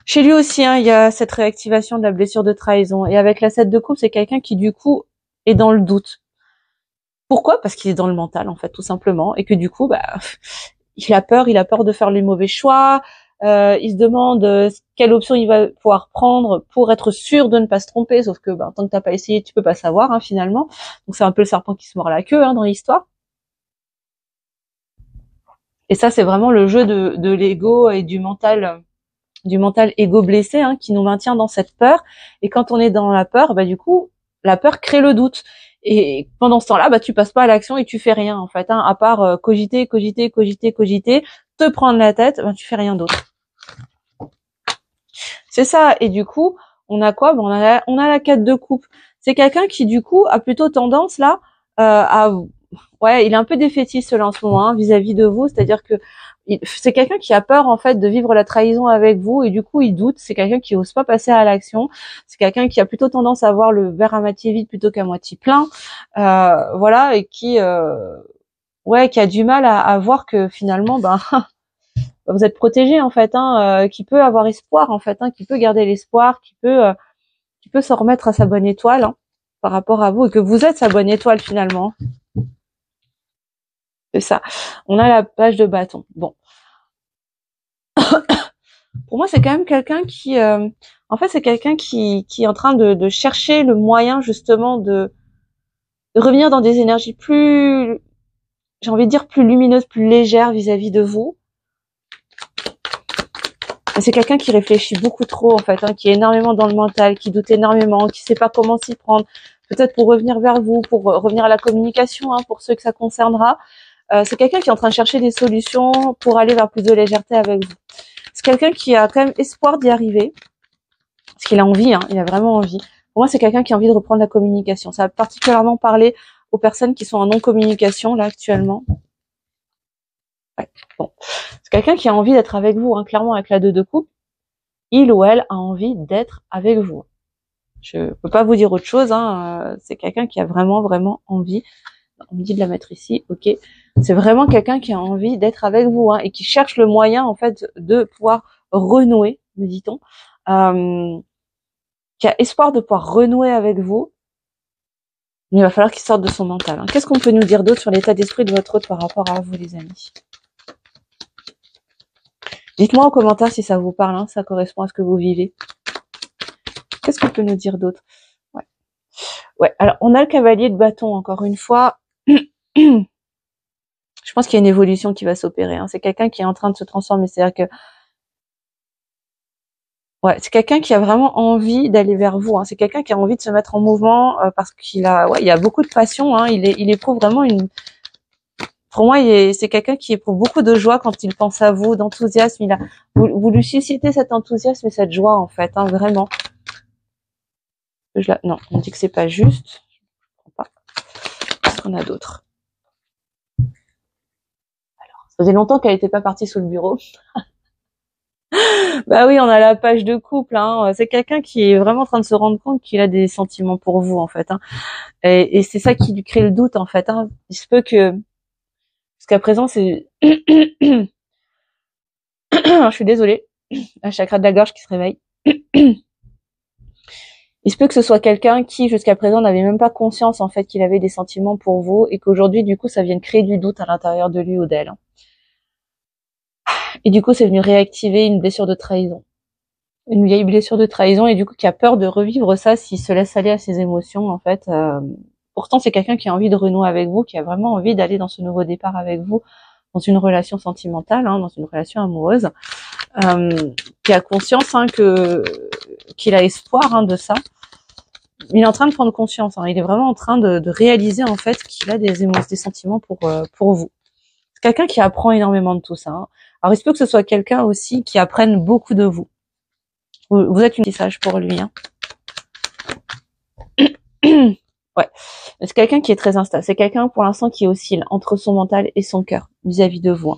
Chez lui aussi, hein, il y a cette réactivation de la blessure de trahison. Et avec la 7 de coupe, c'est quelqu'un qui, du coup, est dans le doute. Pourquoi? Parce qu'il est dans le mental, en fait, tout simplement. Et que du coup, bah, il a peur de faire les mauvais choix. Il se demande quelle option il va pouvoir prendre pour être sûr de ne pas se tromper. Sauf que, bah, tant que t'as pas essayé, tu peux pas savoir, hein, finalement. Donc c'est un peu le serpent qui se mord la queue, hein, dans l'histoire. Et ça, c'est vraiment le jeu de l'ego et du mental égo blessé, hein, qui nous maintient dans cette peur. Et quand on est dans la peur, bah du coup, la peur crée le doute. Et pendant ce temps-là, bah tu passes pas à l'action et tu fais rien en fait, hein, à part cogiter, te prendre la tête, bah tu fais rien d'autre. C'est ça. Et du coup, on a quoi? Bon, on a la 4 de coupe. C'est quelqu'un qui du coup a plutôt tendance là ouais, il est un peu défaitiste là en ce moment, hein, vis-à-vis de vous, c'est-à-dire que c'est quelqu'un qui a peur en fait de vivre la trahison avec vous et du coup il doute. C'est quelqu'un qui ose pas passer à l'action. C'est quelqu'un qui a plutôt tendance à voir le verre à moitié vide plutôt qu'à moitié plein, voilà, et qui ouais, qui a du mal à voir que finalement, ben vous êtes protégé en fait, hein, qui peut avoir espoir en fait, hein, qui peut garder l'espoir, qui peut se remettre à sa bonne étoile, hein, par rapport à vous et que vous êtes sa bonne étoile finalement. C'est ça. On a la page de bâton. Bon. Pour moi, c'est quand même quelqu'un qui, en fait, c'est quelqu'un qui est en train de chercher le moyen justement de revenir dans des énergies plus, j'ai envie de dire plus lumineuses, plus légères vis-à-vis de vous. C'est quelqu'un qui réfléchit beaucoup trop en fait, hein, qui est énormément dans le mental, qui doute énormément, qui sait pas comment s'y prendre. Peut-être pour revenir vers vous, pour revenir à la communication, hein, pour ceux que ça concernera. C'est quelqu'un qui est en train de chercher des solutions pour aller vers plus de légèreté avec vous. C'est quelqu'un qui a quand même espoir d'y arriver, parce qu'il a envie, hein, il a vraiment envie. Pour moi, c'est quelqu'un qui a envie de reprendre la communication. Ça va particulièrement parler aux personnes qui sont en non-communication là actuellement. Ouais, bon. C'est quelqu'un qui a envie d'être avec vous, hein, clairement avec la 2 de coupe. Il ou elle a envie d'être avec vous. Je peux pas vous dire autre chose, hein. C'est quelqu'un qui a vraiment, vraiment envie. On me dit de la mettre ici, ok. C'est vraiment quelqu'un qui a envie d'être avec vous, hein, et qui cherche le moyen, en fait, de pouvoir renouer, me dit-on. Qui a espoir de pouvoir renouer avec vous. Mais il va falloir qu'il sorte de son mental, hein. Qu'est-ce qu'on peut nous dire d'autre sur l'état d'esprit de votre autre par rapport à vous, les amis? Dites-moi en commentaire si ça vous parle, hein, ça correspond à ce que vous vivez. Qu'est-ce qu'on peut nous dire d'autre? Ouais. Ouais, alors on a le cavalier de bâton, encore une fois. Je pense qu'il y a une évolution qui va s'opérer, hein. C'est quelqu'un qui est en train de se transformer. C'est-à-dire que ouais, c'est quelqu'un qui a vraiment envie d'aller vers vous, hein. C'est quelqu'un qui a envie de se mettre en mouvement parce qu'il a, ouais, il y a beaucoup de passion, hein. Il éprouve vraiment une. Pour moi, c'est quelqu'un qui éprouve beaucoup de joie quand il pense à vous, d'enthousiasme. Vous lui suscitez cet enthousiasme et cette joie en fait, hein, vraiment. Non, on dit que c'est pas juste. Je comprends pas. Qu'est-ce qu'on a d'autre? Alors, ça faisait longtemps qu'elle n'était pas partie sous le bureau. Bah oui, on a la page de couple, hein. C'est quelqu'un qui est vraiment en train de se rendre compte qu'il a des sentiments pour vous, en fait, hein. Et c'est ça qui lui crée le doute, en fait, hein. Il se peut que Jusqu'à présent, c'est... Je suis désolée, un chakra de la gorge qui se réveille. Il se peut que ce soit quelqu'un qui, jusqu'à présent, n'avait même pas conscience, en fait, qu'il avait des sentiments pour vous et qu'aujourd'hui, du coup, ça vienne créer du doute à l'intérieur de lui ou d'elle. Et du coup, c'est venu réactiver une blessure de trahison. Une vieille blessure de trahison et du coup, qui a peur de revivre ça s'il se laisse aller à ses émotions, en fait. Pourtant, c'est quelqu'un qui a envie de renouer avec vous, qui a vraiment envie d'aller dans ce nouveau départ avec vous, dans une relation sentimentale, dans une relation amoureuse, qui a conscience qu'il a espoir de ça. Il est en train de prendre conscience. Il est vraiment en train de réaliser en fait qu'il a des émotions, des sentiments pour vous. C'est quelqu'un qui apprend énormément de tout ça. Alors il se peut que ce soit quelqu'un aussi qui apprenne beaucoup de vous. Vous êtes une message pour lui. Ouais. C'est quelqu'un qui est très instable. C'est quelqu'un pour l'instant qui oscille entre son mental et son cœur vis-à-vis de vous.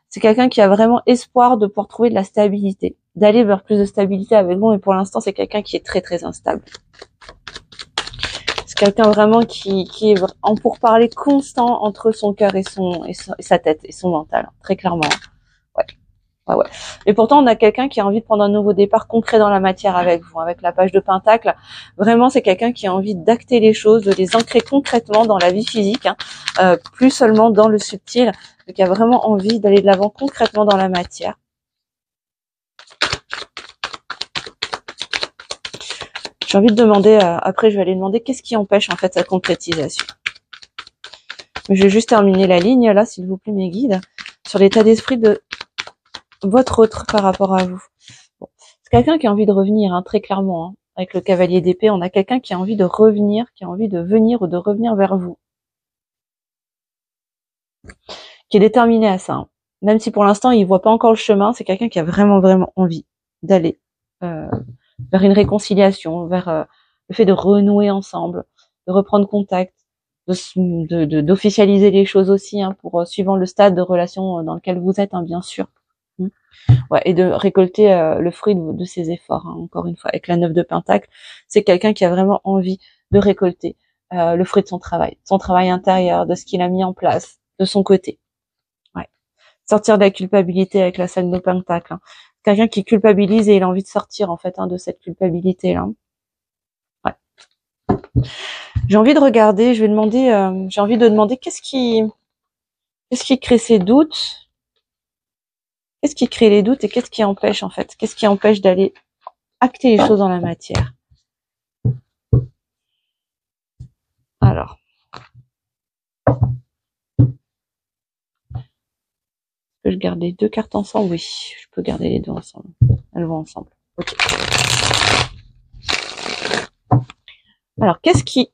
C'est quelqu'un qui a vraiment espoir de pouvoir trouver de la stabilité, d'aller vers plus de stabilité avec vous. Mais pour l'instant, c'est quelqu'un qui est très très instable. C'est quelqu'un vraiment qui est en pourparler constant entre son cœur et sa tête et son mental, très clairement. Ouais. Et pourtant, on a quelqu'un qui a envie de prendre un nouveau départ concret dans la matière avec vous, avec la page de Pentacle. Vraiment, c'est quelqu'un qui a envie d'acter les choses, de les ancrer concrètement dans la vie physique, plus seulement dans le subtil, qui a vraiment envie d'aller de l'avant concrètement dans la matière. J'ai envie de demander, après je vais aller demander qu'est-ce qui empêche en fait sa concrétisation. Je vais juste terminer la ligne là, s'il vous plaît mes guides, sur l'état d'esprit de votre autre par rapport à vous. Bon. C'est quelqu'un qui a envie de revenir, très clairement. Avec le cavalier d'épée, on a quelqu'un qui a envie de revenir, qui a envie de venir ou de revenir vers vous. Qui est déterminé à ça. Même si pour l'instant, il voit pas encore le chemin, c'est quelqu'un qui a vraiment, vraiment envie d'aller vers une réconciliation, vers le fait de renouer ensemble, de reprendre contact, d'officialiser les choses aussi, pour suivant le stade de relation dans lequel vous êtes, bien sûr. Ouais, et de récolter le fruit de ses efforts, encore une fois, avec la 9 de Pentacle. C'est quelqu'un qui a vraiment envie de récolter le fruit de son travail intérieur, de ce qu'il a mis en place, de son côté. Ouais. Sortir de la culpabilité avec la 5 de Pentacle. Quelqu'un qui culpabilise et il a envie de sortir, en fait, de cette culpabilité-là. Ouais. J'ai envie de regarder, j'ai envie de demander qu'est-ce qui crée ces doutes? Qu'est-ce qui crée les doutes et qu'est-ce qui empêche en fait? Qu'est-ce qui empêche d'aller acter les choses dans la matière? Alors. Je peux garder les deux cartes ensemble? Oui, je peux garder les deux ensemble. Elles vont ensemble. Ok. Alors, qu'est-ce qui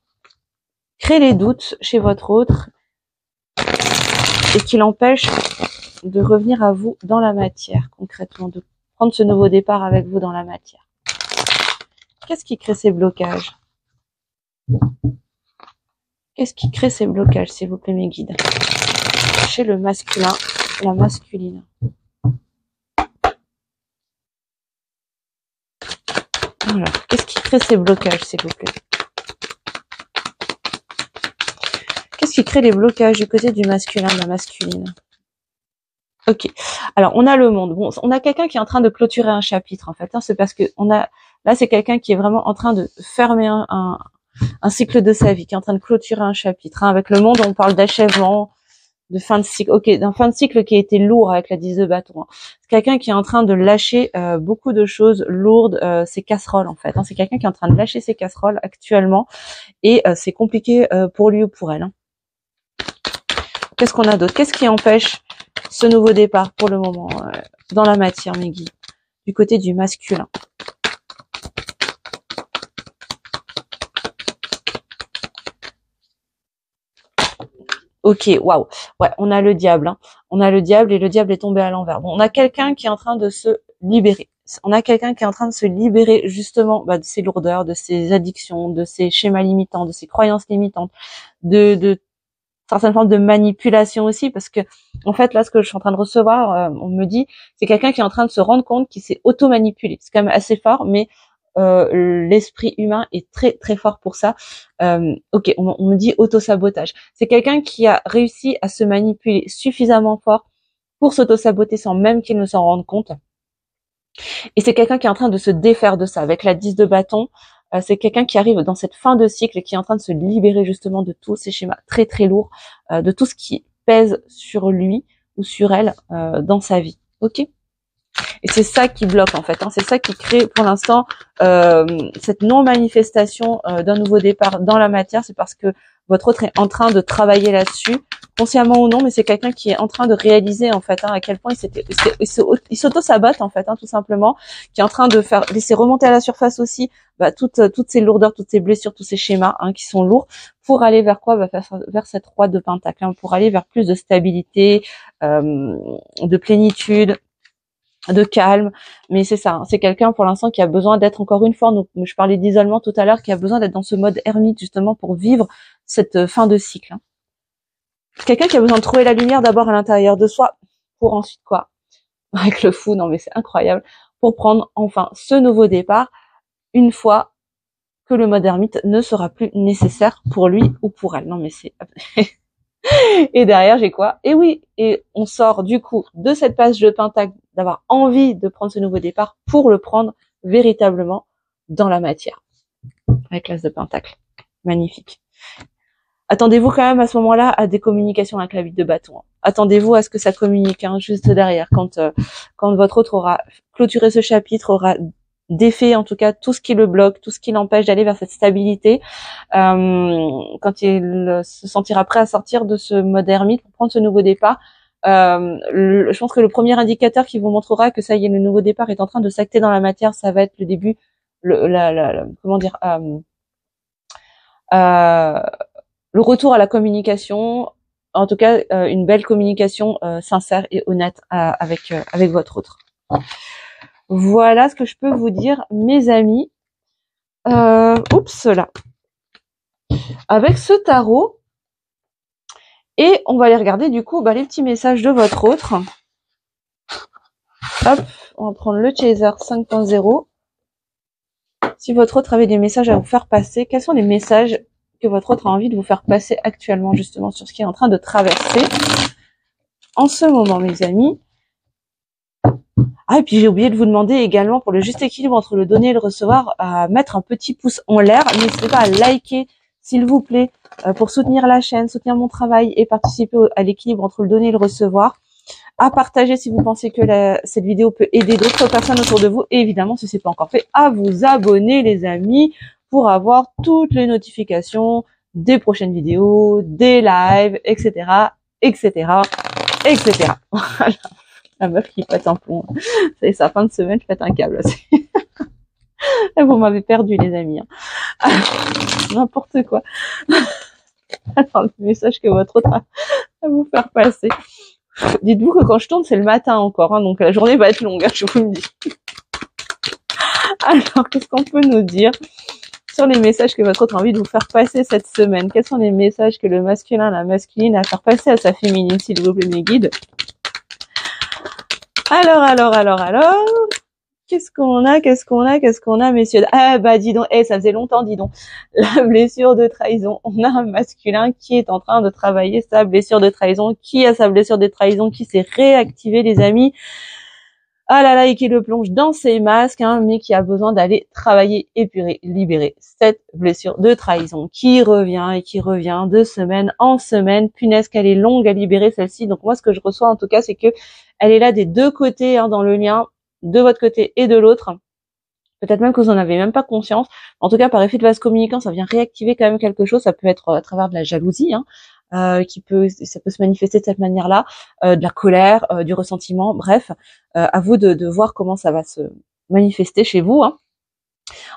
crée les doutes chez votre autre et qui l'empêche de revenir à vous dans la matière, concrètement, de prendre ce nouveau départ avec vous dans la matière? Qu'est-ce qui crée ces blocages? Qu'est-ce qui crée ces blocages, s'il vous plaît, mes guides? Chez le masculin, la masculine. Alors, qu'est-ce qui crée ces blocages, s'il vous plaît? Qu'est-ce qui crée les blocages du côté du masculin, de la masculine? Ok. Alors, on a le monde. Bon, on a quelqu'un qui est en train de clôturer un chapitre, en fait. C'est parce que là, c'est quelqu'un qui est vraiment en train de fermer un cycle de sa vie, qui est en train de clôturer un chapitre. Avec le monde, on parle d'achèvement, de fin de cycle. Ok, d'un fin de cycle qui a été lourd avec la 10 de bâton. C'est quelqu'un qui est en train de lâcher beaucoup de choses lourdes, ses casseroles, en fait. C'est quelqu'un qui est en train de lâcher ses casseroles actuellement et c'est compliqué pour lui ou pour elle. Qu'est-ce qu'on a d'autre? Qu'est-ce qui empêche ce nouveau départ pour le moment dans la matière, mes guides, du côté du masculin? Ok, waouh. Ouais, on a le diable. On a le diable et le diable est tombé à l'envers. Bon, on a quelqu'un qui est en train de se libérer. On a quelqu'un qui est en train de se libérer justement de ses lourdeurs, de ses addictions, de ses schémas limitants, de ses croyances limitantes, de certaines formes de manipulation aussi, parce que en fait là, ce que je suis en train de recevoir, on me dit, c'est quelqu'un qui est en train de se rendre compte qu'il s'est auto-manipulé. C'est quand même assez fort, mais l'esprit humain est très très fort pour ça. Ok, on me dit auto-sabotage. C'est quelqu'un qui a réussi à se manipuler suffisamment fort pour s'auto-saboter sans même qu'il ne s'en rende compte. Et c'est quelqu'un qui est en train de se défaire de ça. Avec la 10 de bâton, c'est quelqu'un qui arrive dans cette fin de cycle et qui est en train de se libérer justement de tous ces schémas très très lourds, de tout ce qui pèse sur lui ou sur elle dans sa vie. Ok ? Et c'est ça qui bloque en fait, hein. C'est ça qui crée pour l'instant cette non-manifestation d'un nouveau départ dans la matière. C'est parce que votre autre est en train de travailler là-dessus, consciemment ou non, mais c'est quelqu'un qui est en train de réaliser en fait à quel point il s'auto-sabote en fait, tout simplement, qui est en train de laisser remonter à la surface aussi toutes ces lourdeurs, toutes ces blessures, tous ces schémas qui sont lourds, pour aller vers quoi? Vers cette roi de pentacle, pour aller vers plus de stabilité, de plénitude, de calme. Mais c'est ça, c'est quelqu'un pour l'instant qui a besoin d'être, encore une fois, donc je parlais d'isolement tout à l'heure, qui a besoin d'être dans ce mode ermite justement pour vivre cette fin de cycle. Quelqu'un qui a besoin de trouver la lumière d'abord à l'intérieur de soi, pour ensuite quoi? Avec le fou, non mais c'est incroyable, pour prendre enfin ce nouveau départ une fois que le mode ermite ne sera plus nécessaire pour lui ou pour elle. Non mais c'est... Et derrière, j'ai quoi? Et oui, et on sort du coup de cette page de pentacle, d'avoir envie de prendre ce nouveau départ pour le prendre véritablement dans la matière. Avec l'as de pentacle. Magnifique. Attendez-vous quand même à ce moment-là à des communications avec la 8 de bâton. Attendez-vous à ce que ça communique juste derrière. Quand votre autre aura clôturé ce chapitre, aura défait en tout cas tout ce qui le bloque, tout ce qui l'empêche d'aller vers cette stabilité, quand il se sentira prêt à sortir de ce mode ermite pour prendre ce nouveau départ, je pense que le premier indicateur qui vous montrera que ça y est, le nouveau départ est en train de s'acter dans la matière, ça va être le début, comment dire, le retour à la communication, en tout cas une belle communication sincère et honnête avec votre autre. Voilà ce que je peux vous dire, mes amis. Oups là. Avec ce tarot, et on va aller regarder du coup les petits messages de votre autre. Hop, on va prendre le Chaser 5.0. Si votre autre avait des messages à vous faire passer, quels sont les messages que votre autre a envie de vous faire passer actuellement justement sur ce qui est en train de traverser en ce moment, mes amis. Ah, et puis j'ai oublié de vous demander également pour le juste équilibre entre le donner et le recevoir, à mettre un petit pouce en l'air. N'hésitez pas à liker, s'il vous plaît, pour soutenir la chaîne, soutenir mon travail et participer à l'équilibre entre le donner et le recevoir. À partager si vous pensez que cette vidéo peut aider d'autres personnes autour de vous. Et évidemment, si ce n'est pas encore fait, à vous abonner, les amis, pour avoir toutes les notifications des prochaines vidéos, des lives, etc., etc., etc. Voilà. La meuf qui pète un plomb. C'est sa fin de semaine, je pète un câble. Vous m'avez perdu, les amis. N'importe quoi. Alors, le message que votre autre a à vous faire passer. Dites-vous que quand je tourne, c'est le matin encore, donc la journée va être longue, je vous le dis. Alors, qu'est-ce qu'on peut nous dire sur les messages que votre autre a envie de vous faire passer cette semaine? Quels sont les messages que le masculin, la masculine a à faire passer à sa féminine, s'il vous plaît, mes guides? Alors, qu'est-ce qu'on a, messieurs? Ah, dis donc, ça faisait longtemps, dis donc. La blessure de trahison. On a un masculin qui est en train de travailler sa blessure de trahison, qui a sa blessure de trahison, qui s'est réactivée, les amis. Ah là là, et qui le plonge dans ses masques, mais qui a besoin d'aller travailler, épurer, libérer cette blessure de trahison qui revient de semaine en semaine. Punaise qu'elle est longue à libérer celle-ci. Donc moi, ce que je reçois en tout cas, c'est que elle est là des deux côtés, dans le lien, de votre côté et de l'autre. Peut-être même que vous en avez même pas conscience. En tout cas, par effet de vase communicant, ça vient réactiver quand même quelque chose. Ça peut être à travers de la jalousie, ça peut se manifester de cette manière-là, de la colère, du ressentiment, bref, à vous de voir comment ça va se manifester chez vous.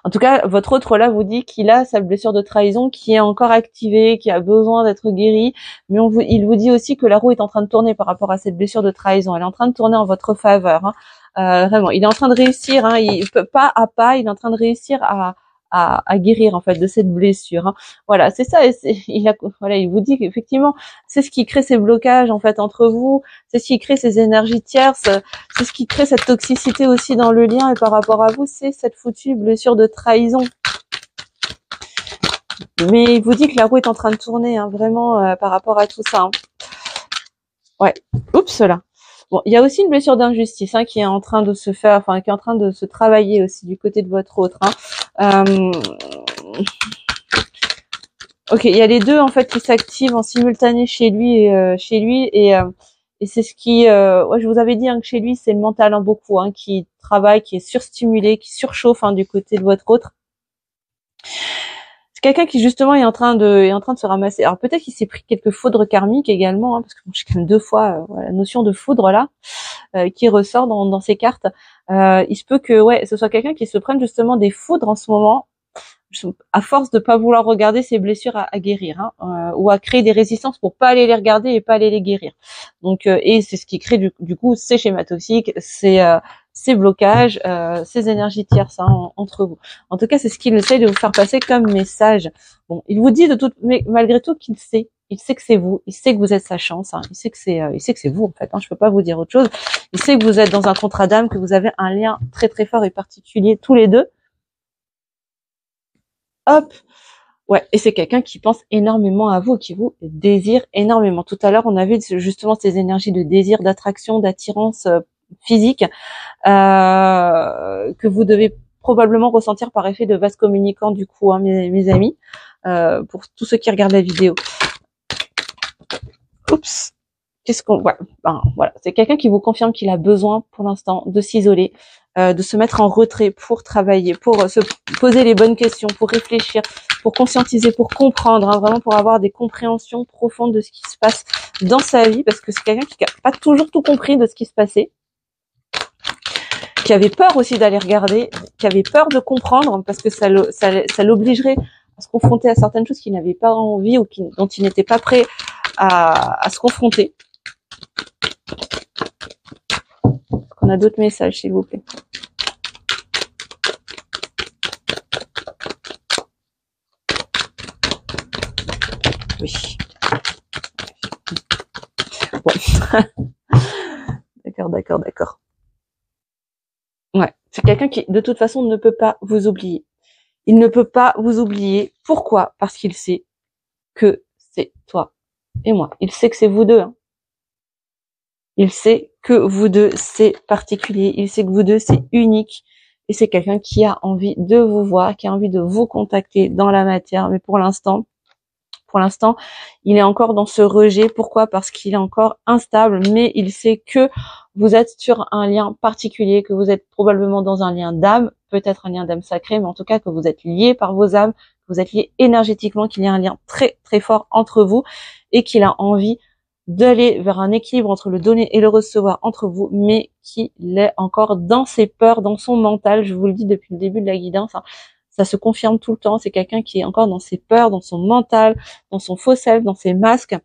En tout cas, votre autre là vous dit qu'il a sa blessure de trahison qui est encore activée, qui a besoin d'être guérie, mais il vous dit aussi que la roue est en train de tourner par rapport à cette blessure de trahison. Elle est en train de tourner en votre faveur. Vraiment, il est en train de réussir, il peut pas à pas, il est en train de réussir à à guérir en fait de cette blessure. Hein. Voilà, c'est ça. Et il vous dit qu'effectivement, c'est ce qui crée ces blocages en fait entre vous, c'est ce qui crée ces énergies tierces, c'est ce qui crée cette toxicité aussi dans le lien et par rapport à vous, c'est cette foutue blessure de trahison. Mais il vous dit que la roue est en train de tourner, hein, vraiment par rapport à tout ça. Hein. Ouais. Oups là. Bon, il y a aussi une blessure d'injustice hein, qui est en train de se faire, enfin qui est en train de se travailler aussi du côté de votre autre. Hein. Ok, il y a les deux en fait qui s'activent en simultané chez lui et c'est ce qui, ouais, je vous avais dit hein, que chez lui c'est le mental hein, beaucoup hein, qui travaille, qui est surstimulé, qui surchauffe hein, du côté de votre autre. C'est quelqu'un qui justement est en train de se ramasser. Alors peut-être qu'il s'est pris quelques foudres karmiques également, hein, parce que j'ai quand même 2 fois la notion de foudre là qui ressort dans ces cartes. Il se peut que ouais, ce soit quelqu'un qui se prenne justement des foudres en ce moment, à force de pas vouloir regarder ses blessures à guérir, hein, ou à créer des résistances pour pas aller les regarder et pas aller les guérir. Donc et c'est ce qui crée du coup ces schémas toxiques, ces blocages, ces énergies tierces hein, entre vous. En tout cas, c'est ce qu'il essaye de vous faire passer comme message. Bon, il vous dit mais malgré tout qu'il sait. Il sait que c'est vous. Il sait que vous êtes sa chance. Hein. Il sait que c'est vous en fait. Hein. Je peux pas vous dire autre chose. Il sait que vous êtes dans un contrat d'âme, que vous avez un lien très très fort et particulier tous les deux. Hop. Ouais, et c'est quelqu'un qui pense énormément à vous, qui vous désire énormément. Tout à l'heure, on a vu justement ces énergies de désir, d'attraction, d'attirance physique que vous devez probablement ressentir par effet de vase communicant du coup, hein, mes amis, pour tous ceux qui regardent la vidéo. Oups. Qu'est-ce qu'on... Ouais, voilà, c'est quelqu'un qui vous confirme qu'il a besoin pour l'instant de s'isoler, de se mettre en retrait pour travailler, pour se poser les bonnes questions, pour réfléchir, pour conscientiser, pour comprendre, hein, vraiment pour avoir des compréhensions profondes de ce qui se passe dans sa vie, parce que c'est quelqu'un qui n'a pas toujours tout compris de ce qui se passait, qui avait peur aussi d'aller regarder, qui avait peur de comprendre, parce que ça l'obligerait à se confronter à certaines choses qu'il n'avait pas envie ou dont il n'était pas prêt à se confronter. On a d'autres messages, s'il vous plaît. Oui. Bon. D'accord. Ouais. C'est quelqu'un qui, de toute façon, ne peut pas vous oublier. Il ne peut pas vous oublier. Pourquoi? Parce qu'il sait que c'est toi et moi. Il sait que c'est vous deux. Hein. Il sait que vous deux, c'est particulier. Il sait que vous deux, c'est unique. Et c'est quelqu'un qui a envie de vous voir, qui a envie de vous contacter dans la matière. Mais pour l'instant, il est encore dans ce rejet. Pourquoi? Parce qu'il est encore instable. Mais il sait que vous êtes sur un lien particulier, que vous êtes probablement dans un lien d'âme, peut-être un lien d'âme sacré, mais en tout cas que vous êtes liés par vos âmes, que vous êtes liés énergétiquement, qu'il y a un lien très très fort entre vous et qu'il a envie d'aller vers un équilibre entre le donner et le recevoir entre vous, mais qu'il est encore dans ses peurs, dans son mental. Je vous le dis depuis le début de la guidance, hein, ça se confirme tout le temps. C'est quelqu'un qui est encore dans ses peurs, dans son mental, dans son faux self, dans ses masques,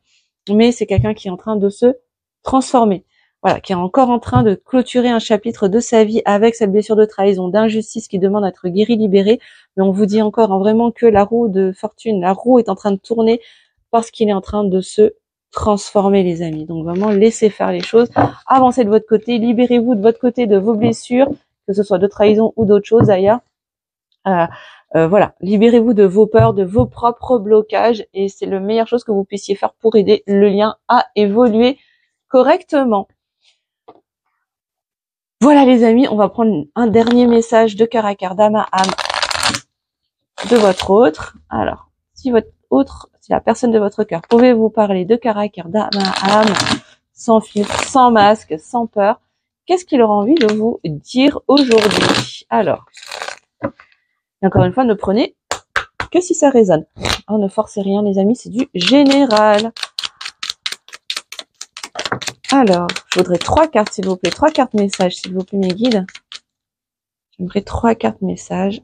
mais c'est quelqu'un qui est en train de se transformer. Voilà, qui est encore en train de clôturer un chapitre de sa vie avec cette blessure de trahison, d'injustice qui demande à être guérie, libérée. Mais on vous dit encore hein, vraiment que la roue de fortune, la roue est en train de tourner parce qu'il est en train de se transformer, les amis. Donc vraiment, laissez faire les choses, avancez de votre côté, libérez-vous de votre côté de vos blessures, que ce soit de trahison ou d'autres choses d'ailleurs. Voilà, libérez-vous de vos peurs, de vos propres blocages, et c'est la meilleure chose que vous puissiez faire pour aider le lien à évoluer correctement. Voilà les amis, on va prendre un dernier message de cœur à cœur, d'âme à âme de votre autre. Alors, si votre autre, si la personne de votre cœur pouvait vous parler de cœur à cœur, d'âme à âme, sans filtre, sans masque, sans peur, qu'est-ce qu'il aura envie de vous dire aujourd'hui? Alors, encore une fois, ne prenez que si ça résonne. Oh, ne forcez rien les amis, c'est du général. Alors, je voudrais 3 cartes s'il vous plaît, 3 cartes messages s'il vous plaît mes guides. J'aimerais 3 cartes messages.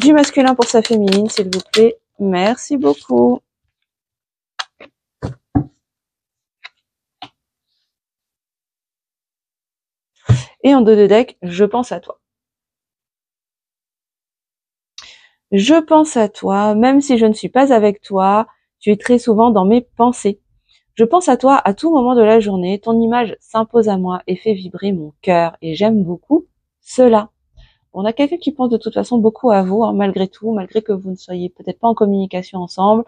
Du masculin pour sa féminine s'il vous plaît. Merci beaucoup. Et en dos de deck, je pense à toi. Je pense à toi, même si je ne suis pas avec toi, tu es très souvent dans mes pensées. Je pense à toi à tout moment de la journée, ton image s'impose à moi et fait vibrer mon cœur, et j'aime beaucoup cela. On a quelqu'un qui pense de toute façon beaucoup à vous, hein, malgré tout, malgré que vous ne soyez peut-être pas en communication ensemble,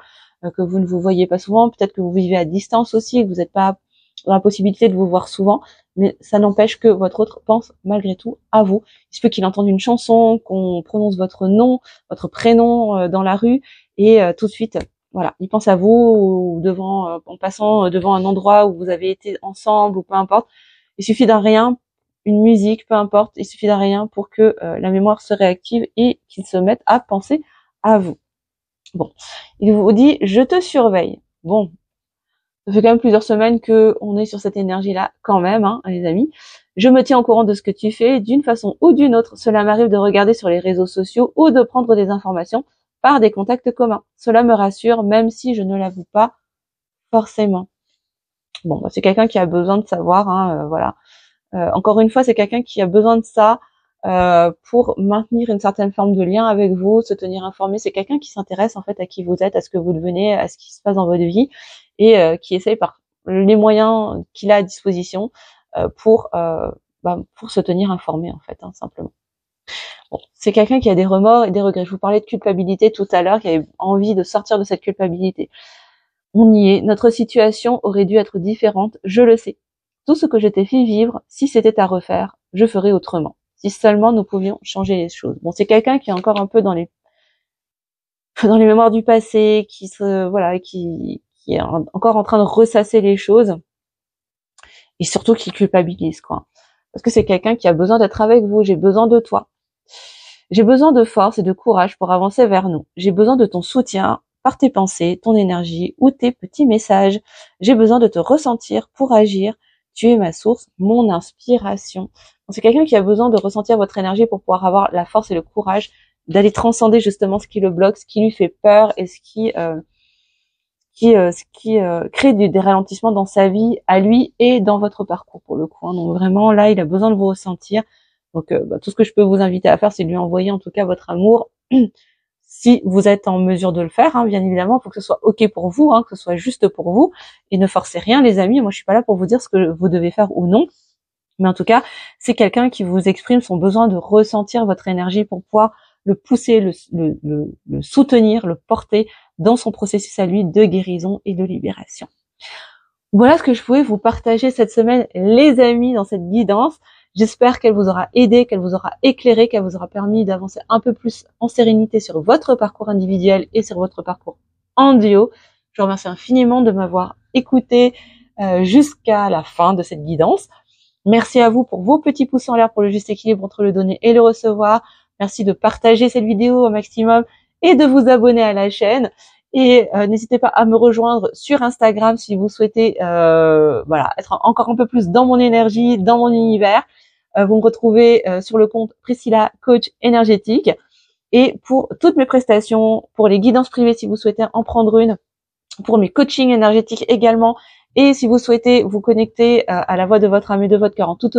que vous ne vous voyez pas souvent, peut-être que vous vivez à distance aussi, que vous n'êtes pas dans la possibilité de vous voir souvent, mais ça n'empêche que votre autre pense malgré tout à vous. Il se peut qu'il entende une chanson, qu'on prononce votre nom, votre prénom dans la rue, et tout de suite, voilà, il pense à vous ou devant, en passant devant un endroit où vous avez été ensemble ou peu importe. Il suffit d'un rien, une musique, peu importe, il suffit d'un rien pour que la mémoire se réactive et qu'il se mette à penser à vous. Bon, il vous dit je te surveille. Bon, ça fait quand même plusieurs semaines que on est sur cette énergie-là quand même, hein, les amis. Je me tiens au courant de ce que tu fais d'une façon ou d'une autre. Cela m'arrive de regarder sur les réseaux sociaux ou de prendre des informations par des contacts communs. Cela me rassure, même si je ne l'avoue pas forcément. Bon, bah, c'est quelqu'un qui a besoin de savoir, hein, voilà. Encore une fois, c'est quelqu'un qui a besoin de ça pour maintenir une certaine forme de lien avec vous, se tenir informé. C'est quelqu'un qui s'intéresse en fait à qui vous êtes, à ce que vous devenez, à ce qui se passe dans votre vie, et qui essaye par les moyens qu'il a à disposition pour se tenir informé en fait, hein, simplement. Bon, c'est quelqu'un qui a des remords et des regrets. Je vous parlais de culpabilité tout à l'heure, qui avait envie de sortir de cette culpabilité. On y est. Notre situation aurait dû être différente, je le sais. Tout ce que je t'ai fait vivre, si c'était à refaire, je ferais autrement. Si seulement nous pouvions changer les choses. Bon, c'est quelqu'un qui est encore un peu dans les mémoires du passé, qui est encore en train de ressasser les choses, et surtout qui culpabilise, quoi. Parce que c'est quelqu'un qui a besoin d'être avec vous. J'ai besoin de toi. J'ai besoin de force et de courage pour avancer vers nous. J'ai besoin de ton soutien par tes pensées, ton énergie ou tes petits messages. J'ai besoin de te ressentir pour agir. Tu es ma source, mon inspiration. C'est quelqu'un qui a besoin de ressentir votre énergie pour pouvoir avoir la force et le courage d'aller transcender justement ce qui le bloque, ce qui lui fait peur et ce qui crée des ralentissements dans sa vie, à lui et dans votre parcours pour le coup. Donc vraiment là, il a besoin de vous ressentir. Donc tout ce que je peux vous inviter à faire, c'est de lui envoyer en tout cas votre amour. Si vous êtes en mesure de le faire, hein, bien évidemment, il faut que ce soit ok pour vous, hein, que ce soit juste pour vous, et ne forcez rien, les amis. Moi, je suis pas là pour vous dire ce que vous devez faire ou non, mais en tout cas, c'est quelqu'un qui vous exprime son besoin de ressentir votre énergie pour pouvoir le pousser, le soutenir, le porter dans son processus à lui de guérison et de libération. Voilà ce que je pouvais vous partager cette semaine, les amis, dans cette guidance. J'espère qu'elle vous aura aidé, qu'elle vous aura éclairé, qu'elle vous aura permis d'avancer un peu plus en sérénité sur votre parcours individuel et sur votre parcours en duo. Je vous remercie infiniment de m'avoir écouté jusqu'à la fin de cette guidance. Merci à vous pour vos petits pouces en l'air pour le juste équilibre entre le donner et le recevoir. Merci de partager cette vidéo au maximum et de vous abonner à la chaîne. Et n'hésitez pas à me rejoindre sur Instagram si vous souhaitez être encore un peu plus dans mon énergie, dans mon univers. Vous me retrouvez sur le compte Priscilla Coach Énergétique. Et pour toutes mes prestations, pour les guidances privées si vous souhaitez en prendre une, pour mes coachings énergétiques également, et si vous souhaitez vous connecter à la voix de votre âme et de votre cœur en toute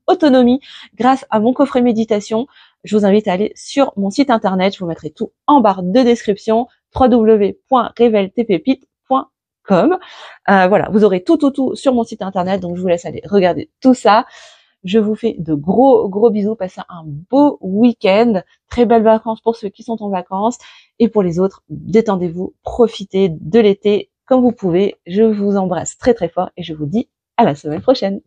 autonomie grâce à mon coffret méditation, je vous invite à aller sur mon site internet. Je vous mettrai tout en barre de description, www.reveltepépites.com. Voilà, vous aurez tout sur mon site internet, donc je vous laisse aller regarder tout ça. Je vous fais de gros bisous, passez un beau week-end, très belles vacances pour ceux qui sont en vacances, et pour les autres, détendez-vous, profitez de l'été comme vous pouvez. Je vous embrasse très fort et je vous dis à la semaine prochaine.